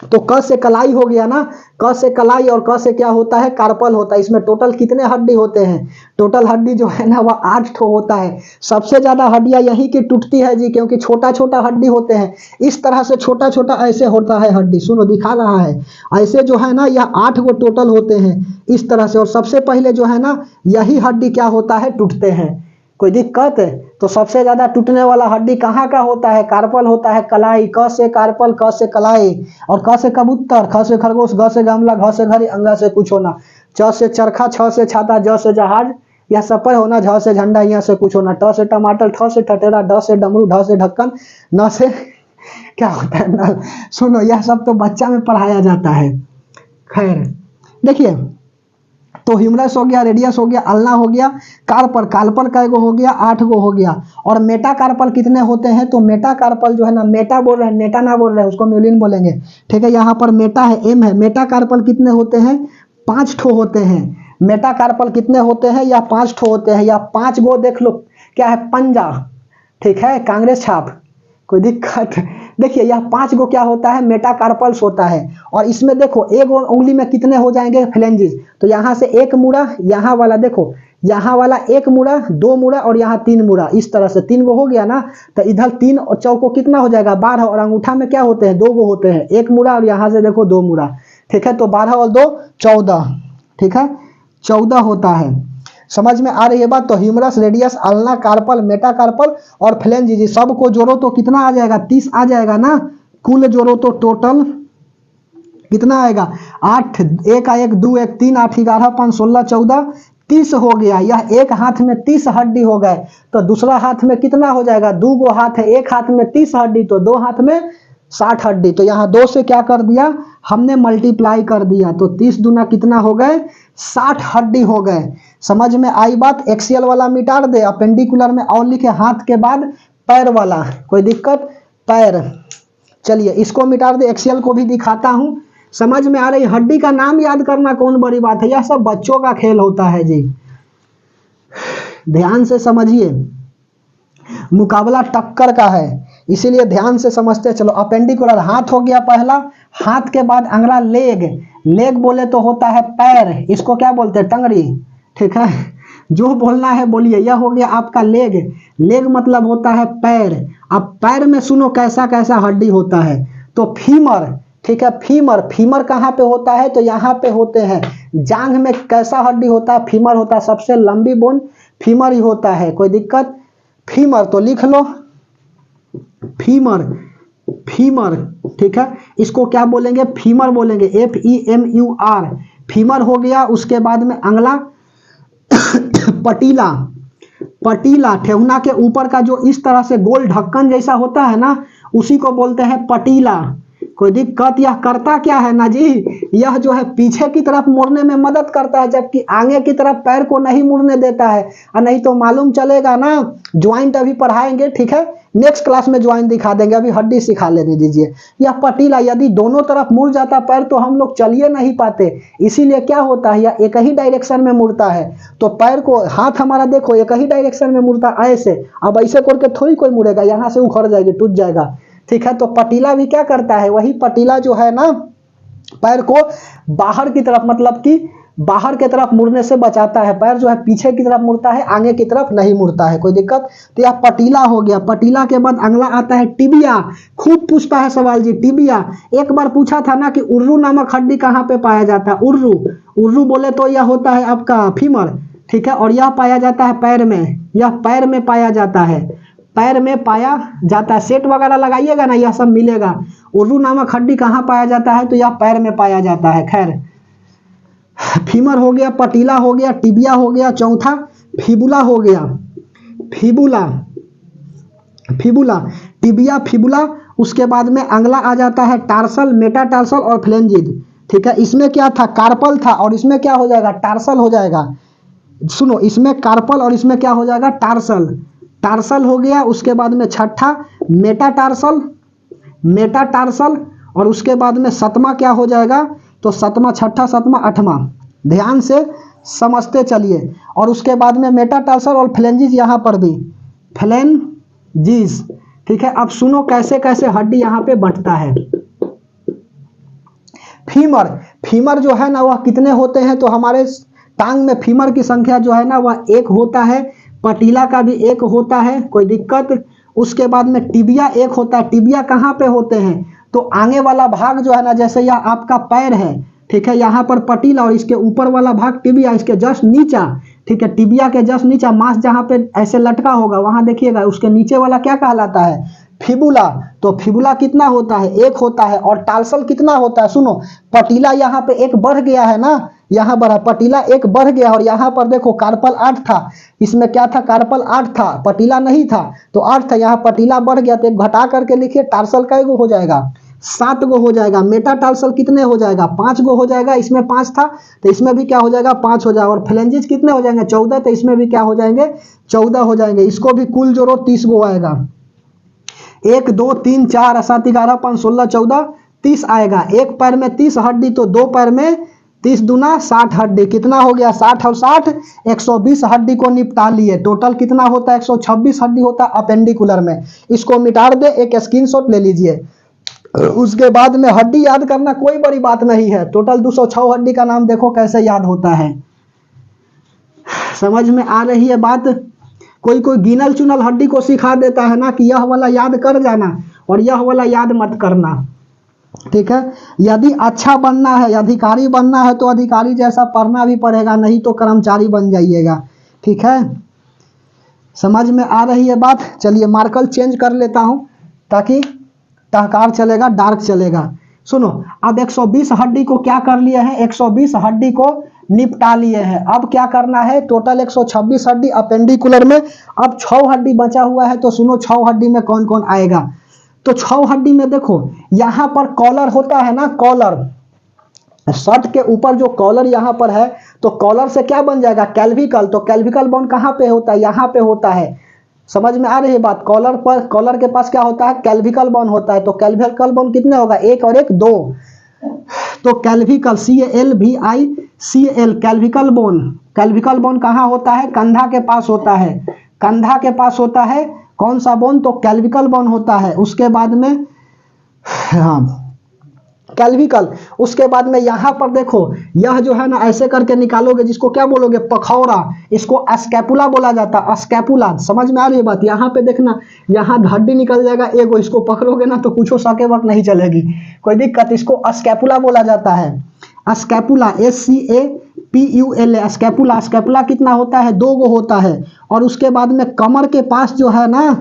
तो क से कलाई हो गया ना, क से कलाई और क से क्या होता है, कार्पल होता है। इसमें टोटल कितने हड्डी होते हैं, टोटल हड्डी जो है ना वह 8 ठो होता है। सबसे ज्यादा हड्डियां यही की टूटती है जी, क्योंकि छोटा छोटा हड्डी होते हैं। इस तरह से छोटा छोटा ऐसे होता है हड्डी, सुनो दिखा रहा है ऐसे जो है ना, यह 8 गो टोटल होते हैं इस तरह से। और सबसे पहले जो है ना यही हड्डी क्या होता है, टूटते हैं, कोई दिक्कत है। तो सबसे ज्यादा टूटने वाला हड्डी कहाँ का होता है, कार्पल होता है, कलाई। क से कार्पल, क से कलाई, और क से कबूतर, ख से खरगोश, ग से गमला, घ से घड़ी, अंगा से कुछ होना, च से चरखा, छ से छाता, ज से जहाज, यह सफर होना, झ से झंडा, यहाँ से कुछ होना, ट से टमाटर, ठ से ठटेरा, ड से डमरू, ढ से ढक्कन, न से क्या होता है नल। सुनो यह सब तो बच्चा में पढ़ाया जाता है। खैर देखिए, तो ह्यूमरस हो गया, रेडियस हो गया, अल्ना हो गया, कार्पल, कार्पल का गो हो गया, 8 गो हो गया। और मेटाकार्पल कितने होते हैं, तो मेटाकार्पल जो है ना, मेटा बोल रहे हैं, नेटा ना बोल रहे हैं, उसको म्यूलिन बोलेंगे, ठीक है। यहाँ पर मेटा है, एम है। मेटाकार्पल कितने होते हैं, 5 ठो होते हैं। मेटाकार्पल कितने होते हैं, या 5 ठो होते हैं। या 5 गो देख लो क्या है, पंजा, ठीक है, कांग्रेस छाप, कोई दिक्कत। देखिए यह 5 गो क्या होता है, मेटाकार्पल्स होता है। और इसमें देखो एक उंगली में कितने हो जाएंगे, फ्लेंजिस। तो यहाँ से 1 मुड़ा, यहाँ वाला देखो, यहाँ वाला 1 मुड़ा, 2 मुड़ा और यहाँ 3 मुड़ा, इस तरह से 3 गो हो गया ना। तो इधर 3 और चौको कितना हो जाएगा, 12। और अंगूठा में क्या होते हैं, 2 गो होते हैं, 1 मुड़ा और यहाँ से देखो 2 मुड़ा, ठीक है। तो 12 और 2 14, ठीक है, 14 होता है। समझ में आ रही है बात। तो humerus, radius, ulna, carpal, metacarpal और फ्लेंजिज सबको जोड़ो तो कितना आ जाएगा, 30 आ जाएगा ना। कुल जोड़ो तो टोटल कितना आएगा, 8, 1 1 2 1 3 8 11 5 16 14 30 हो गया। यह एक हाथ में 30 हड्डी हो गए। तो दूसरा हाथ में कितना हो जाएगा, 2 गो हाथ है, एक हाथ में 30 हड्डी, तो 2 हाथ में 60 हड्डी, तो यहाँ 2 से क्या कर दिया हमने मल्टीप्लाई कर दिया, तो 30 दूना कितना हो गए 60 हड्डी हो गए। समझ में आई बात। एक्सियल वाला मिटा दे, अपेंडिकुलर में और लिखे हाथ के बाद पैर वाला, कोई दिक्कत, पैर। चलिए इसको मिटा दे, एक्सियल को भी दिखाता हूं। समझ में आ रही। हड्डी का नाम याद करना कौन बड़ी बात है, यह सब बच्चों का खेल होता है जी, ध्यान से समझिए, मुकाबला टक्कर का है, इसीलिए ध्यान से समझते चलो। अपेंडिकुलर हाथ हो गया पहला, हाथ के बाद अगला लेग, लेग बोले तो होता है पैर, इसको क्या बोलते हैं टंगड़ी, ठीक है, जो बोलना है बोलिए। यह हो गया आपका लेग, लेग मतलब होता है पैर। अब पैर में सुनो कैसा कैसा हड्डी होता है, तो फीमर, ठीक है, फीमर, फीमर कहाँ पे होता है, तो यहाँ पे होते हैं। जांघ में कैसा हड्डी होता है, फीमर होता है, सबसे लंबी बोन फीमर ही होता है, कोई दिक्कत। फीमर तो लिख लो, फीमर, फीमर, ठीक है, इसको क्या बोलेंगे, फीमर बोलेंगे, FEMUR, फीमर हो गया। उसके बाद में अगला पटीला, पटीला, ठेहुना के ऊपर का जो इस तरह से गोल ढक्कन जैसा होता है ना, उसी को बोलते हैं पटीला। कोई दिक्कत। यह करता क्या है ना जी, यह जो है पीछे की तरफ मुड़ने में मदद करता है, जबकि आगे की तरफ पैर को नहीं मुड़ने देता है। और नहीं तो मालूम चलेगा ना, ज्वाइंट अभी पढ़ाएंगे, ठीक है, नेक्स्ट क्लास में ज्वाइंट दिखा देंगे, अभी हड्डी सिखा लेने दीजिए। यह पटीला यदि दोनों तरफ मुड़ जाता पैर तो हम लोग चलिए नहीं पाते, इसीलिए क्या होता है, यह एक ही डायरेक्शन में मुड़ता है। तो पैर को, हाथ हमारा देखो एक ही डायरेक्शन में मुड़ता है ऐसे, अब ऐसे करके थोड़ी कोई मुड़ेगा, यहाँ से उखड़ जाएगी, टूट जाएगा, ठीक है। तो पटीला भी क्या करता है, वही पटीला जो है ना पैर को बाहर की तरफ, मतलब कि बाहर की तरफ मुड़ने से बचाता है। पैर जो है पीछे की तरफ मुड़ता है, आगे की तरफ नहीं मुड़ता है, कोई दिक्कत। तो यह पटीला हो गया। पटीला के बाद अगला आता है टिबिया, खूब पूछता है सवाल जी, टिबिया। एक बार पूछा था ना कि उर्रू नामक हड्डी कहाँ पे पाया जाता है, उर्रू, उर्रू बोले तो यह होता है आपका फीमर, ठीक है, और यह पाया जाता है पैर में, यह पैर में पाया जाता है, पैर में पाया जाता है। सेट वगैरह लगाइएगा ना, यह सब मिलेगा। उर्रू नामक हड्डी कहाँ पाया जाता है, तो यह पैर में पाया जाता है। खैर, फीमर हो गया, पटीला हो गया, टिबिया हो गया, चौथा फिबुला हो गया, फिबुला, फिबुला, टिबिया, फिबुला। उसके बाद में अगला आ जाता है टार्सल, मेटाटार्सल और फ्लेंजिज, ठीक है। इसमें क्या था, कार्पल था, और इसमें क्या हो जाएगा, टार्सल हो जाएगा। सुनो, इसमें कार्पल और इसमें क्या हो जाएगा, टार्सल, टार्सल हो गया। उसके बाद में छठा मेटाटार्सल, मेटाटार्सल, और उसके बाद में सतमा क्या हो जाएगा, तो सतमा, छठा, सतमा, आठवां, ध्यान से समझते चलिए। और उसके बाद में मेटाटार्सल और फ्लेंजिज, यहाँ पर भी फ्लेंजिज, ठीक है। अब सुनो कैसे कैसे हड्डी यहाँ पे बंटता है। फीमर, फीमर जो है ना वह कितने होते हैं, तो हमारे टांग में फीमर की संख्या जो है ना वह 1 होता है। पटीला का भी 1 होता है, कोई दिक्कत। उसके बाद में टिबिया 1 होता है। टिबिया कहाँ पे होते हैं, तो आगे वाला भाग जो है ना, जैसे यह आपका पैर है, ठीक है, यहाँ पर पटीला और इसके ऊपर वाला भाग टिबिया, इसके जस्ट नीचा, ठीक है, टिबिया के जस्ट नीचा मांस जहाँ पे ऐसे लटका होगा वहां देखिएगा, उसके नीचे वाला क्या कहलाता है, फिबुला। तो फिबुला कितना होता है, 1 होता है। और टार्सल कितना होता है, सुनो, पटीला यहाँ पे 1 बढ़ गया है ना, यहाँ बढ़ा, पटीला 1 बढ़ गया, और यहाँ पर देखो कार्पल 8 था, इसमें क्या था, कार्पल 8 था, पटीला नहीं था, तो 8 था, यहाँ पटीला बढ़ गया, तो 1 घटा करके लिखिए, टार्सल का हो जाएगा 7 गो हो जाएगा। मेटाटार्सल कितने हो जाएगा, 5 गो हो जाएगा, इसमें 5 था तो इसमें भी क्या हो जाएगा, 5 हो जाएगा। और फ्लेंजिज कितने हो जाएंगे, 14, तो इसमें भी क्या हो जाएंगे, 14 हो जाएंगे। इसको भी कुल जोड़ो, 30 गो आएगा। 1 2 3 4 7 11 5 16 14 30 आएगा। एक पैर में 30 हड्डी, तो 2 पैर में 30 दूना 60 हड्डी, कितना हो गया, 60 और 60 120 हड्डी को निपटा लिए। टोटल कितना होता है, 126 हड्डी होता है अपेंडिकुलर में। इसको मिटा दे, एक स्क्रीनशॉट ले लीजिए। उसके बाद में हड्डी याद करना कोई बड़ी बात नहीं है। टोटल 206 हड्डी का नाम देखो कैसे याद होता है। समझ में आ रही है बात। कोई कोई गिनल चुनल हड्डी को सिखा देता है ना कि यह वाला याद कर जाना और यह वाला याद मत करना, ठीक है। यदि अच्छा बनना है, अधिकारी बनना है, तो अधिकारी जैसा पढ़ना भी पड़ेगा, नहीं तो कर्मचारी बन जाइएगा, ठीक है। समझ में आ रही है बात। चलिए मार्कर चेंज कर लेता हूं ताकि टहकार चलेगा, डार्क चलेगा। सुनो, अब 120 हड्डी को क्या कर लिए हैं, 120 हड्डी को निपटा लिए हैं। अब क्या करना है, टोटल 126 हड्डी अपेंडिकुलर में। अब 6 हड्डी बचा हुआ है, तो सुनो 6 हड्डी में कौन कौन आएगा। तो 6 हड्डी में देखो यहां पर कॉलर होता है ना, कॉलर, शर्ट के ऊपर जो कॉलर यहाँ पर है, तो कॉलर से क्या बन जाएगा, कैल्विकल। तो कैल्विकल बॉन्ड कहाँ पे होता है, यहाँ पे होता है। समझ में आ रही है बात। कॉलर पर, कॉलर के पास क्या होता है, कैल्विकल बॉन्ड होता है। तो कैल्विकल बॉन्ड कितने होगा, एक और एक दो। तो कैल्विकल CALVICAL कैल्विकल बॉन्ड, कैल्विकल बॉन्ड कहाँ होता है, कंधा के पास होता है। कंधा के पास होता है कौन सा बॉन्ड, तो कैल्विकल बॉन्ड होता है। उसके बाद में हाँ कैल्विकल। उसके बाद में यहां पर देखो, यह जो है ना ऐसे करके निकालोगे, जिसको क्या बोलोगे, पखौरा। इसको स्कैपुला बोला जाता है, स्कैपुला। समझ में आ रही है बात। यहाँ पे देखना, यहाँ हड्डी निकल जाएगा एगो, इसको पकड़ोगे ना तो कुछ सके वक्त नहीं चलेगी, कोई दिक्कत। इसको स्कैपुला बोला जाता है, स्कैपुला, SCAPULA, स्कैपुला। स्कैपुला कितना होता है, 2 गो होता है। और उसके बाद में कमर के पास जो है ना,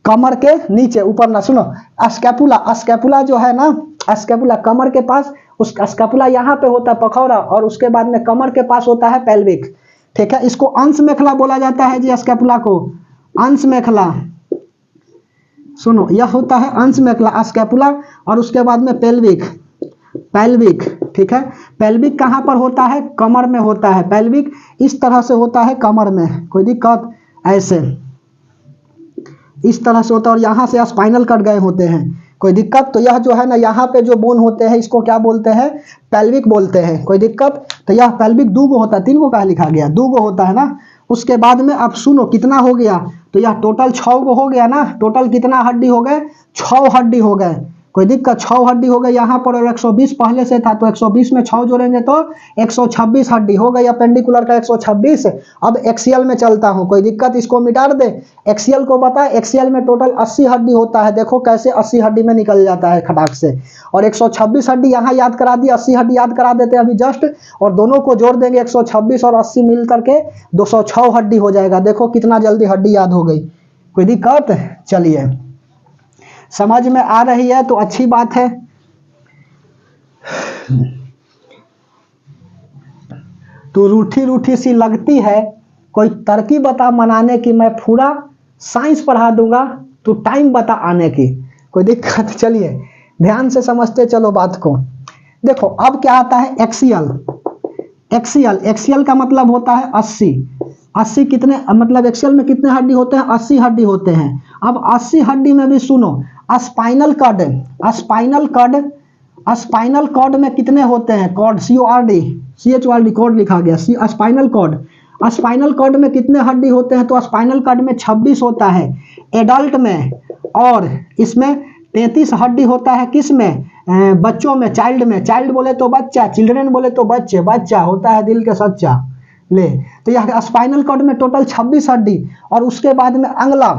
कमर के नीचे, ऊपर ना, सुनो, स्कैपुला, स्कैपुला जो है ना, स्कैपुला कमर के पास, उस स्कैपुला यहाँ पे होता है पखौरा, और उसके बाद में कमर के पास होता है पेल्विक। ठीक है, इसको अंश मेखला बोला जाता है जी, स्कैपुला को अंश मेखला। सुनो, यह होता है अंश मेखला, स्कैपुला, और उसके बाद में पेल्विक, पेल्विक। ठीक है, पेल्विक कहाँ पर होता है, कमर में होता है। पेल्विक इस तरह से होता है कमर में, कोई दिक्कत, ऐसे इस तरह से होता है। और यहाँ से स्पाइनल कट गए होते हैं, कोई दिक्कत। तो यह जो है ना, यहाँ पे जो बोन होते हैं, इसको क्या बोलते हैं, पेल्विक बोलते हैं, कोई दिक्कत। तो यह पेल्विक 2 गो होता है, 3 गो कहा लिखा गया, 2 गो होता है ना। उसके बाद में अब सुनो कितना हो गया, तो यह टोटल 6 गो हो गया ना। टोटल कितना हड्डी हो गए, 6 हड्डी हो गए, कोई दिक्कत। 6 हड्डी हो गए यहाँ पर, और 120 पहले से था, तो 120 में 6 जोड़ेंगे तो 126 हड्डी हो गई। अपेंडिकुलर का 126। अब एक्सियल में चलता हूँ, कोई दिक्कत, इसको मिटा दे। एक्सियल को बता, एक्सियल में टोटल 80 हड्डी होता है। देखो कैसे 80 हड्डी में निकल जाता है खटाक से। और 126 हड्डी यहाँ याद करा दी, 80 हड्डी याद करा देते अभी जस्ट, और दोनों को जोड़ देंगे, 126 और 80 मिल करके 206 हड्डी हो जाएगा। देखो कितना जल्दी हड्डी याद हो गई, कोई दिक्कत। चलिए, समझ में आ रही है तो अच्छी बात है। तो रूठी रूठी सी लगती है, कोई तरकीब बता मनाने की, मैं पूरा साइंस पढ़ा दूंगा, तो टाइम बता आने की, कोई दिक्कत। चलिए ध्यान से समझते चलो बात को। देखो अब क्या आता है, एक्सियल। एक्सियल, एक्सियल का मतलब होता है 80। 80 कितने, मतलब एक्सियल में कितने हड्डी होते हैं, 80 हड्डी होते हैं। अब 80 हड्डी में भी सुनो, spinal cord, spinal cord, spinal cord में कितने होते हैं, कॉर्ड, CORD कॉर्ड लिखा गया, स्पाइनल कॉर्ड। स्पाइनल कॉर्ड में कितने हड्डी होते हैं, तो स्पाइनल कॉर्ड में 26 होता है एडल्ट में, और इसमें 33 हड्डी होता है किस में, बच्चों में, चाइल्ड में। चाइल्ड बोले तो बच्चा, चिल्ड्रन बोले तो बच्चे, बच्चा होता है दिल के सच्चा। ले, तो यह स्पाइनल कॉर्ड में टोटल 26 हड्डी। और उसके बाद में अगला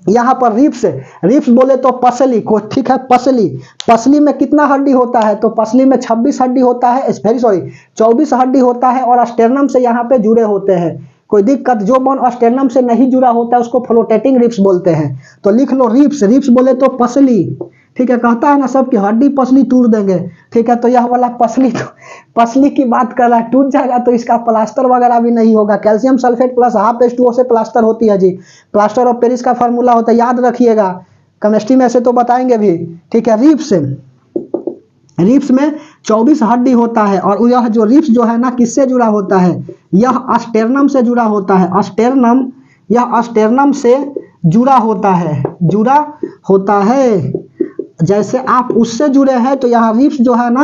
यहाँ पर रिप्स, रिप्स बोले तो पसली को, ठीक है, पसली, पसली में कितना हड्डी होता है, तो पसली में 26 हड्डी होता है, वेरी सॉरी 24 हड्डी होता है, और स्टेर्नम से यहाँ पे जुड़े होते हैं, कोई दिक्कत। जो बोन स्टेर्नम से नहीं जुड़ा होता है उसको फ्लोटेटिंग रिप्स बोलते हैं। तो लिख लो रिप्स, रिप्स बोले तो पसली, ठीक है, कहता है ना सबकी हड्डी पसली तोड़ देंगे, ठीक है। तो यह वाला पसली, तो पसली की बात कर रहा है, टूट जाएगा तो इसका प्लास्टर वगैरह भी नहीं होगा। Calcium sulphate plus half H2O से प्लास्टर होती है जी। प्लास्टर ऑफ पेरिस का फार्मूला होता है, याद रखिएगा, केमिस्ट्री में से तो बताएंगे भी, ठीक है। रिप्स, रिप्स में 24 हड्डी होता है, और यह जो रिप्स जो है ना किससे जुड़ा होता है, यह स्टेर्नम से जुड़ा होता है। स्टेर्नम, यह स्टेर्नम से जुड़ा होता है, जुड़ा होता है। जैसे आप उससे जुड़े हैं, तो यहाँ रिप्स जो है ना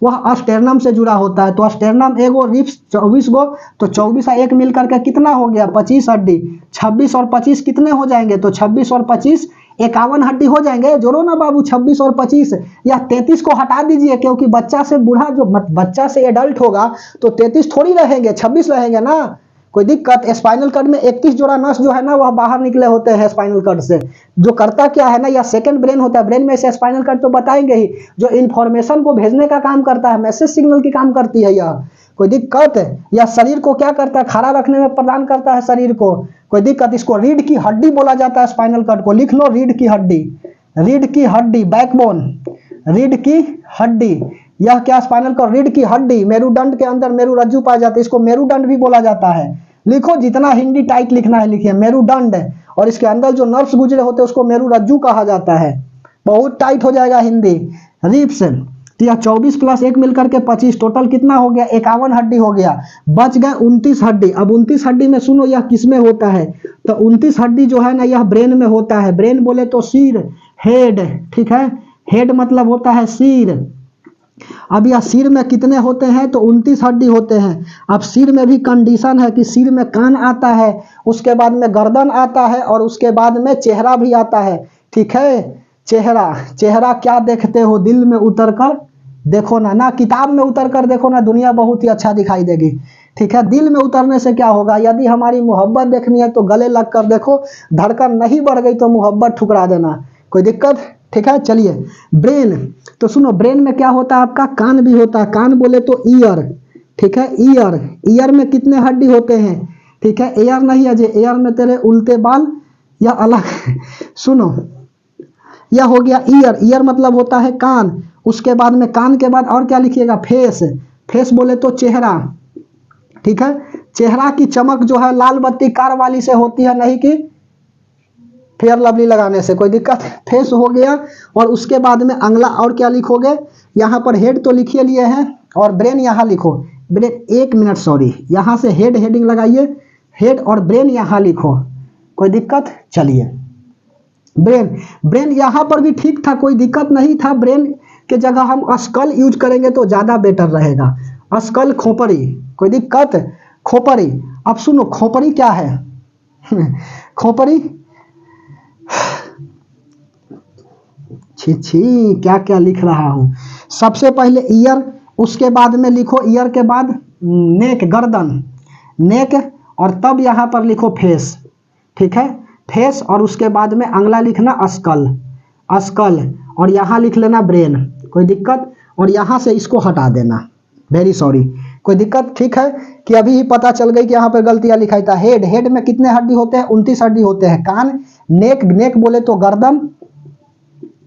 वह स्टेर्नम से जुड़ा होता है। तो स्टेर्नम एगो, रिप्स 24 गो, तो 24 एक मिल करके कितना हो गया, 25 हड्डी। 26 और 25 कितने हो जाएंगे, तो 26 और 25 51 हड्डी हो जाएंगे। जोड़ो ना बाबू, 26 और 25, या 33 को हटा दीजिए, क्योंकि बच्चा से बूढ़ा, जो बच्चा से एडल्ट होगा तो 33 थोड़ी रहेंगे, 26 रहेंगे ना, कोई दिक्कत। स्पाइनल कॉर्ड में 31 जोड़ा नस जो है ना वह बाहर निकले होते हैं स्पाइनल कॉर्ड से। जो करता क्या है ना, या सेकंड ब्रेन होता है, ब्रेन में से स्पाइनल कॉर्ड तो बताएंगे ही, जो इन्फॉर्मेशन को भेजने का काम करता है, मैसेज सिग्नल की काम करती है यह, कोई दिक्कत। या शरीर को क्या करता है, खड़ा रखने में प्रदान करता है शरीर को, कोई दिक्कत। इसको रीढ़ की हड्डी बोला जाता है स्पाइनल कॉर्ड को, लिख लो रीढ़ की हड्डी, रीढ़ की हड्डी, बैकबोन, रीढ़ की हड्डी। यह क्या, स्पाइनल कॉर्ड, रीढ़ की हड्डी। मेरुदंड के अंदर मेरुरज्जु पाया जाता है, इसको मेरुदंड भी बोला जाता है। लिखो, जितना हिंदी टाइट लिखना है लिखिए, मेरुदंड। और इसके अंदर जो नर्व्स गुजरे होते हैं उसको मेरुरज्जु कहा जाता है। बहुत टाइट हो जाएगा हिंदी। रिब्स, तो यह 24 प्लस 1 मिलकर के 25, टोटल कितना हो गया? 51 हड्डी हो गया। बच गए 29 हड्डी। अब 29 हड्डी में सुनो यह किस में होता है? तो 29 हड्डी जो है ना यह ब्रेन में होता है। ब्रेन बोले तो सिर, हेड, ठीक है, हेड मतलब होता है सिर। अब यह सिर में कितने होते हैं? तो 29 हड्डी होते हैं। अब सिर में भी कंडीशन है कि सिर में कान आता है, उसके बाद में गर्दन आता है और उसके बाद में चेहरा भी आता है, ठीक है। चेहरा, चेहरा क्या देखते हो? दिल में उतर कर देखो ना, ना किताब में उतर कर देखो ना, दुनिया बहुत ही अच्छा दिखाई देगी, ठीक है। दिल में उतरने से क्या होगा? यदि हमारी मोहब्बत देखनी है तो गले लग कर देखो, धड़कन नहीं बढ़ गई तो मोहब्बत ठुकरा देना, कोई दिक्कत, ठीक है। चलिए ब्रेन, तो सुनो ब्रेन में क्या होता है आपका? कान भी होता है। कान बोले तो ईयर, ठीक है, ईयर। ईयर में कितने हड्डी होते हैं? ठीक है, एयर नहीं है जे, एयर में तेरे उल्टे बाल या अलग सुनो, यह हो गया ईयर। ईयर मतलब होता है कान। उसके बाद में कान के बाद और क्या लिखिएगा? फेस। फेस बोले तो चेहरा, ठीक है। चेहरा की चमक जो है लाल बत्ती कार वाली से होती है, नहीं कि फेयर लवली लगाने से, कोई दिक्कत। फेस हो गया और उसके बाद में अगला और क्या लिखोगे? यहाँ पर हेड तो लिखिए लिए हैं और ब्रेन यहाँ लिखो। ब्रेन, 1 मिनट सॉरी, यहाँ से हेड हेडिंग लगाइए, हेड और ब्रेन यहाँ लिखो, कोई दिक्कत। चलिए ब्रेन, ब्रेन यहाँ पर भी ठीक था, कोई दिक्कत नहीं था। ब्रेन के जगह हम स्कल यूज करेंगे तो ज़्यादा बेटर रहेगा। स्कल, खोपड़ी, कोई दिक्कत। खोपड़ी, अब सुनो खोपड़ी क्या है खोपड़ी, छी छी क्या क्या लिख रहा हूँ। सबसे पहले ईयर, उसके बाद में लिखो ईयर के बाद नेक, गर्दन, नेक, और तब यहाँ पर लिखो फेस, ठीक है, फेस। और उसके बाद में अगला लिखना स्कल, स्कल, और यहाँ लिख लेना ब्रेन, कोई दिक्कत। और यहाँ से इसको हटा देना, वेरी सॉरी, कोई दिक्कत, ठीक है। कि अभी ही पता चल गई कि यहाँ पर गलतियाँ लिखाई था। हेड, हेड में कितने हड्डी होते हैं? 29 हड्डी होते हैं। कान, नेक, नेक बोले तो गर्दन,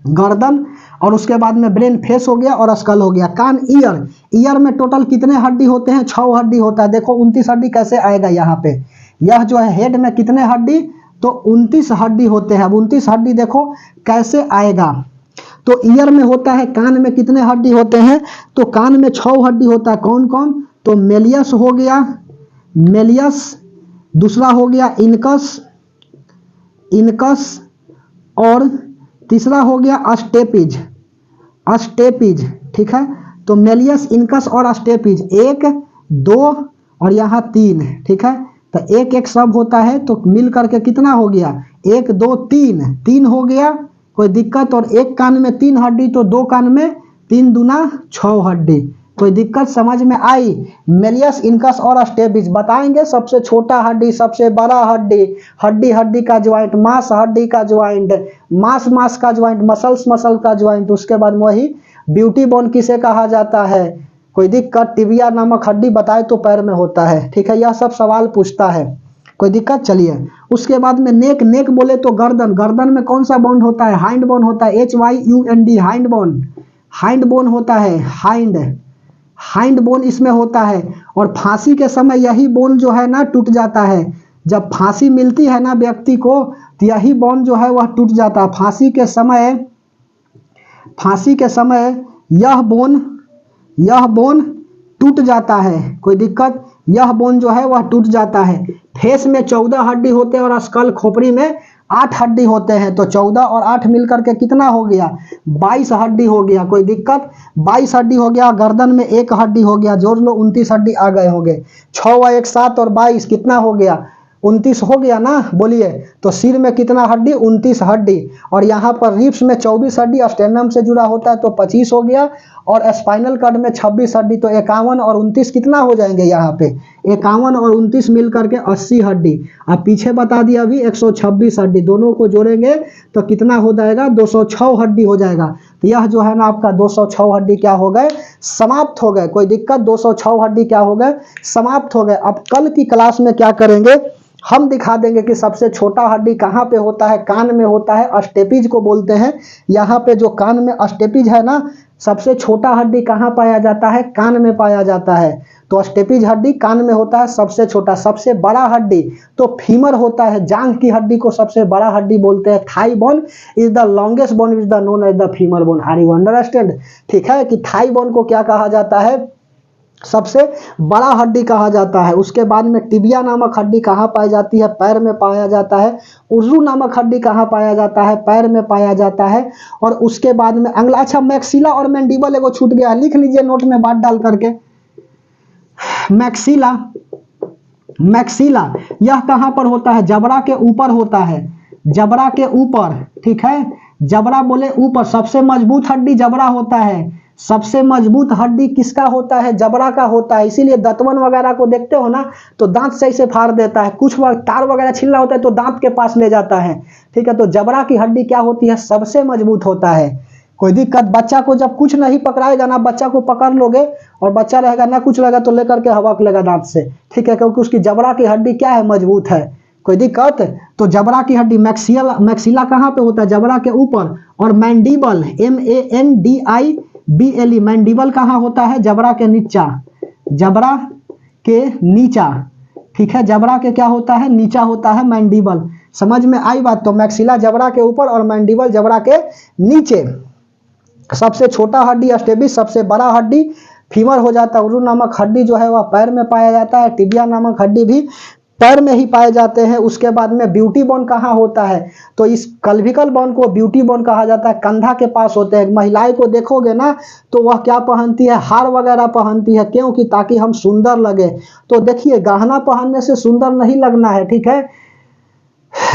गर्दन, और उसके बाद में ब्रेन, फेस हो गया और स्कल हो गया। कान, ईयर, ईयर में टोटल कितने हड्डी होते हैं? 6 हड्डी होता है। देखो 29 हड्डी कैसे आएगा यहाँ पे? यह जो है हेड में कितने हड्डी? तो 29 हड्डी होते हैं। अब 29 हड्डी देखो कैसे आएगा? तो ईयर में होता है। कान में कितने हड्डी होते हैं? तो कान में 6 हड्डी होता है। कौन कौन? तो मेलियस हो गया, मेलियस, दूसरा हो गया इनकस, इनकस, और तीसरा हो गया अस्टेपिज, अस्टेपिज, ठीक है। तो मेलियस, इनकस और अस्टेपिज, 1 2 और यहाँ 3, ठीक है। तो एक एक सब होता है तो मिल करके कितना हो गया? 1 2 3, 3 हो गया, कोई दिक्कत। और एक कान में 3 हड्डी तो 2 कान में 3 दूना 6 हड्डी, कोई दिक्कत समझ में आई? मेलियस, इनकस और अस्टेपिज बताएंगे। सबसे छोटा हड्डी, सबसे बड़ा हड्डी, हड्डी हड्डी का ज्वाइंट, मांस हड्डी का ज्वाइंट, मांस मांस का ज्वाइंट, मसल्स मसल का ज्वाइंट। उसके बाद वही ब्यूटी बोन किसे कहा जाता है? कोई दिक्कत। टिबिया नामक हड्डी बताए तो पैर में होता है, ठीक है। यह सब सवाल पूछता है, कोई दिक्कत। चलिए उसके बाद में नेक, नेक बोले तो गर्दन, गर्दन में कौन सा बोन होता है? हाइंड बोन होता है, HYUND, hind bone, hind bone होता है, हाइंड, हाइंड बोन इसमें होता है। और फांसी के समय यही बोन जो है ना टूट जाता है। जब फांसी मिलती है ना व्यक्ति को तो यही बोन जो है वह टूट जाता है। फांसी के समय, फांसी के समय यह बोन, यह बोन टूट जाता है, कोई दिक्कत। यह बोन जो है वह टूट जाता है। फेस में 14 हड्डी होते हैं और स्कल, खोपड़ी में 8 हड्डी होते हैं। तो 14 और 8 मिलकर के कितना हो गया? 22 हड्डी हो गया, कोई दिक्कत। 22 हड्डी हो गया। गर्दन में 1 हड्डी हो गया, जोड़ लो 29 हड्डी आ गए होंगे। 6 व 1 7 और 22 कितना हो गया? 29 हो गया ना, बोलिए। तो सिर में कितना हड्डी? 29 हड्डी। और यहाँ पर रिब्स में 24 हड्डी, स्टेर्नम से जुड़ा होता है तो 25 हो गया। और स्पाइनल कॉर्ड में 26 हड्डी, तो 51 और 29 कितना हो जाएंगे? यहाँ पे 51 और 29 मिल करके 80 हड्डी। अब पीछे बता दिया अभी 126 हड्डी, दोनों को जोड़ेंगे तो कितना हो जाएगा? 206 हड्डी हो जाएगा। तो यह जो है ना आपका 206 हड्डी क्या हो गए? समाप्त हो गए, कोई दिक्कत। 206 हड्डी क्या हो गए? समाप्त हो गए। अब कल की क्लास में क्या करेंगे? हम दिखा देंगे कि सबसे छोटा हड्डी कहाँ पे होता है, कान में होता है, स्टेपिज को बोलते हैं। यहाँ पे जो कान में स्टेपिज है ना, सबसे छोटा हड्डी कहाँ पाया जाता है, कान में पाया जाता है। तो स्टेपिज हड्डी कान में होता है सबसे छोटा। सबसे बड़ा हड्डी तो फीमर होता है, जांघ की हड्डी को सबसे बड़ा हड्डी बोलते हैं। Thigh bone is the longest bone, is the known as the femur bone. Are you understand? ठीक है, कि थाई बोन को क्या कहा जाता है, सबसे बड़ा हड्डी कहा जाता है। उसके बाद में टिबिया नामक हड्डी कहाँ पाई जाती है, पैर में पाया जाता है। उर्जू नामक हड्डी कहाँ पाया जाता है, पैर में पाया जाता है। और उसके बाद में अंगला, अच्छा मैक्सिला और मैंडिबल एगो छूट गया, लिख लीजिए नोट में बात डाल करके। मैक्सिला, मैक्सिला यह कहाँ पर होता है, जबड़ा के ऊपर होता है, जबड़ा के ऊपर। ठीक है, जबड़ा बोले ऊपर, सबसे मजबूत हड्डी जबड़ा होता है। सबसे मजबूत हड्डी किसका होता है, जबड़ा का होता है। इसीलिए दंतवन वगैरह को देखते हो ना, तो दांत सही से फाड़ देता है, कुछ तार वगैरह छिलना होता है तो दांत के पास ले जाता है। ठीक है, तो जबड़ा की हड्डी क्या होती है, सबसे मजबूत होता है। कोई दिक्कत, बच्चा को जब कुछ नहीं पकड़ाएगा ना, बच्चा को पकड़ लोगे और बच्चा रहेगा ना कुछ रहेगा तो लेकर के हवा लेगा दांत से। ठीक है, क्योंकि उसकी जबड़ा की हड्डी क्या है, मजबूत है। कोई दिक्कत? तो जबड़ा की हड्डी मैक्सिला कहाँ पे होता है, जबड़ा के ऊपर। और मैंडिबल, MANDIBLE, मैंडिबल कहाँ होता है, जबड़ा के नीचा, जबड़ा के नीचा। ठीक है, जबड़ा के क्या होता है, नीचा होता है मैंडिबल। समझ में आई बात? तो मैक्सिला जबड़ा के ऊपर और मैंडिबल जबड़ा के नीचे। सबसे छोटा हड्डी स्टेपिज, सबसे बड़ा हड्डी फीमर हो जाता है। उर्जू नामक हड्डी जो है वह पैर में पाया जाता है। टिबिया नामक हड्डी भी पैर में ही पाए जाते हैं। उसके बाद में ब्यूटी बोन कहाँ होता है, तो इस कल्विकल बोन को ब्यूटी बोन कहा जाता है, कंधा के पास होते हैं। महिलाएं को देखोगे ना तो वह क्या पहनती है, हार वगैरह पहनती है, क्योंकि ताकि हम सुंदर लगे। तो देखिए, गहना पहनने से सुंदर नहीं लगना है। ठीक है,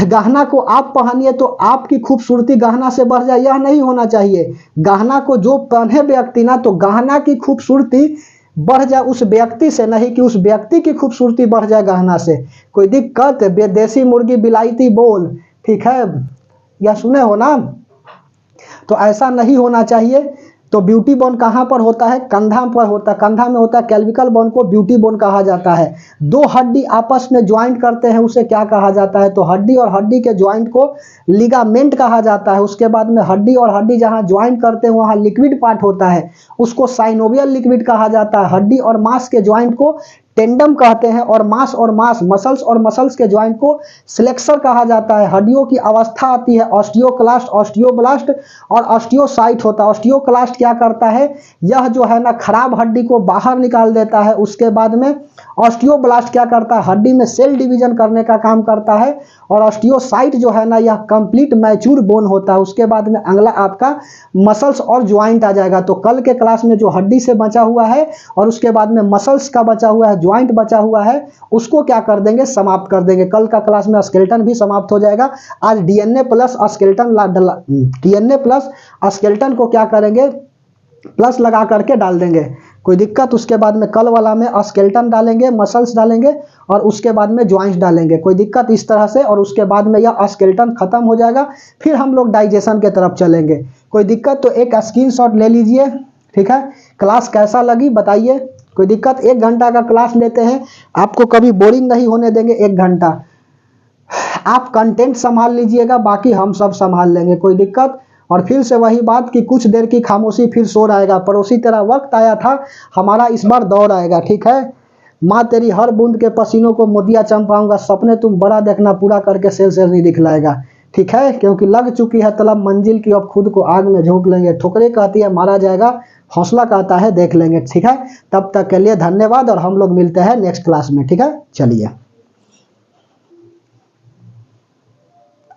गहना को आप पहनिए तो आपकी खूबसूरती गहना से बढ़ जाए, यह नहीं होना चाहिए। गहना को जो पहने व्यक्ति ना, तो गहना की खूबसूरती बढ़ जाए उस व्यक्ति से, नहीं कि उस व्यक्ति की खूबसूरती बढ़ जाए गहना से। कोई दिक्कत? देसी मुर्गी बिलायती बोल। ठीक है, यह सुने हो ना, तो ऐसा नहीं होना चाहिए। तो ब्यूटी बोन कहाँ पर होता है, कंधा पर होता है, कंधा में होता है। कैल्विकल बोन को ब्यूटी बोन कहा जाता है। दो हड्डी आपस में ज्वाइंट करते हैं, उसे क्या कहा जाता है, तो हड्डी और हड्डी के ज्वाइंट को लिगामेंट कहा जाता है। उसके बाद में हड्डी और हड्डी जहाँ ज्वाइंट करते हैं वहाँ लिक्विड पार्ट होता है, उसको लिक्विड कहा जाता है। हड्डी और मांस के ज्वाइंट को टेंडम कहते हैं, और मांस और मांस, मसल्स और मसल्स के ज्वाइंट को फ्लेक्सर कहा जाता है। हड्डियों की अवस्था आती है ऑस्टियोक्लास्ट, ऑस्टियोब्लास्ट और ऑस्टियोसाइट होता है। ऑस्टियोक्लास्ट क्या करता है, यह जो है ना खराब हड्डी को बाहर निकाल देता है। उसके बाद में ऑस्टियोब्लास्ट क्या करता है, हड्डी में सेल डिवीजन करने का काम करता है। और ऑस्टियोसाइट जो है ना, यह कंप्लीट मैच्योर बोन होता है। उसके बाद में अगला आपका मसल्स और ज्वाइंट आ जाएगा। तो कल के क्लास में जो हड्डी से बचा हुआ है और उसके बाद में मसल्स का बचा हुआ है, ज्वाइंट बचा हुआ है, उसको क्या कर देंगे, समाप्त कर देंगे। कल का क्लास में स्केलेटन भी समाप्त हो जाएगा। आज डीएनए प्लस स्केलेटन को क्या करेंगे, प्लस लगा करके डाल देंगे। कोई दिक्कत? उसके बाद में कल वाला में स्केलेटन डालेंगे, मसल्स डालेंगे और उसके बाद में ज्वाइंट्स डालेंगे। कोई दिक्कत? इस तरह से। और उसके बाद में यह स्केलेटन खत्म हो जाएगा, फिर हम लोग डाइजेशन के तरफ चलेंगे। कोई दिक्कत? तो एक स्क्रीनशॉट ले लीजिए। ठीक है, क्लास कैसा लगी बताइए। कोई दिक्कत? 1 घंटा का क्लास लेते हैं, आपको कभी बोरिंग नहीं होने देंगे। 1 घंटा आप कंटेंट संभाल लीजिएगा, बाकी हम सब संभाल लेंगे। कोई दिक्कत? और फिर से वही बात कि कुछ देर की खामोशी, फिर शोर आएगा। पड़ोसी तेरा वक्त आया था, हमारा इस बार दौर आएगा। ठीक है, माँ तेरी हर बूंद के पसीनों को मोदिया चंपाऊंगा, सपने तुम बड़ा देखना, पूरा करके सेल नहीं दिखलाएगा। ठीक है, क्योंकि लग चुकी है तलब मंजिल की, अब खुद को आग में झोंक लेंगे। ठोकरे कहती है मारा जाएगा, हौसला कहता है देख लेंगे। ठीक है, तब तक के लिए धन्यवाद और हम लोग मिलते हैं नेक्स्ट क्लास में। ठीक है, चलिए।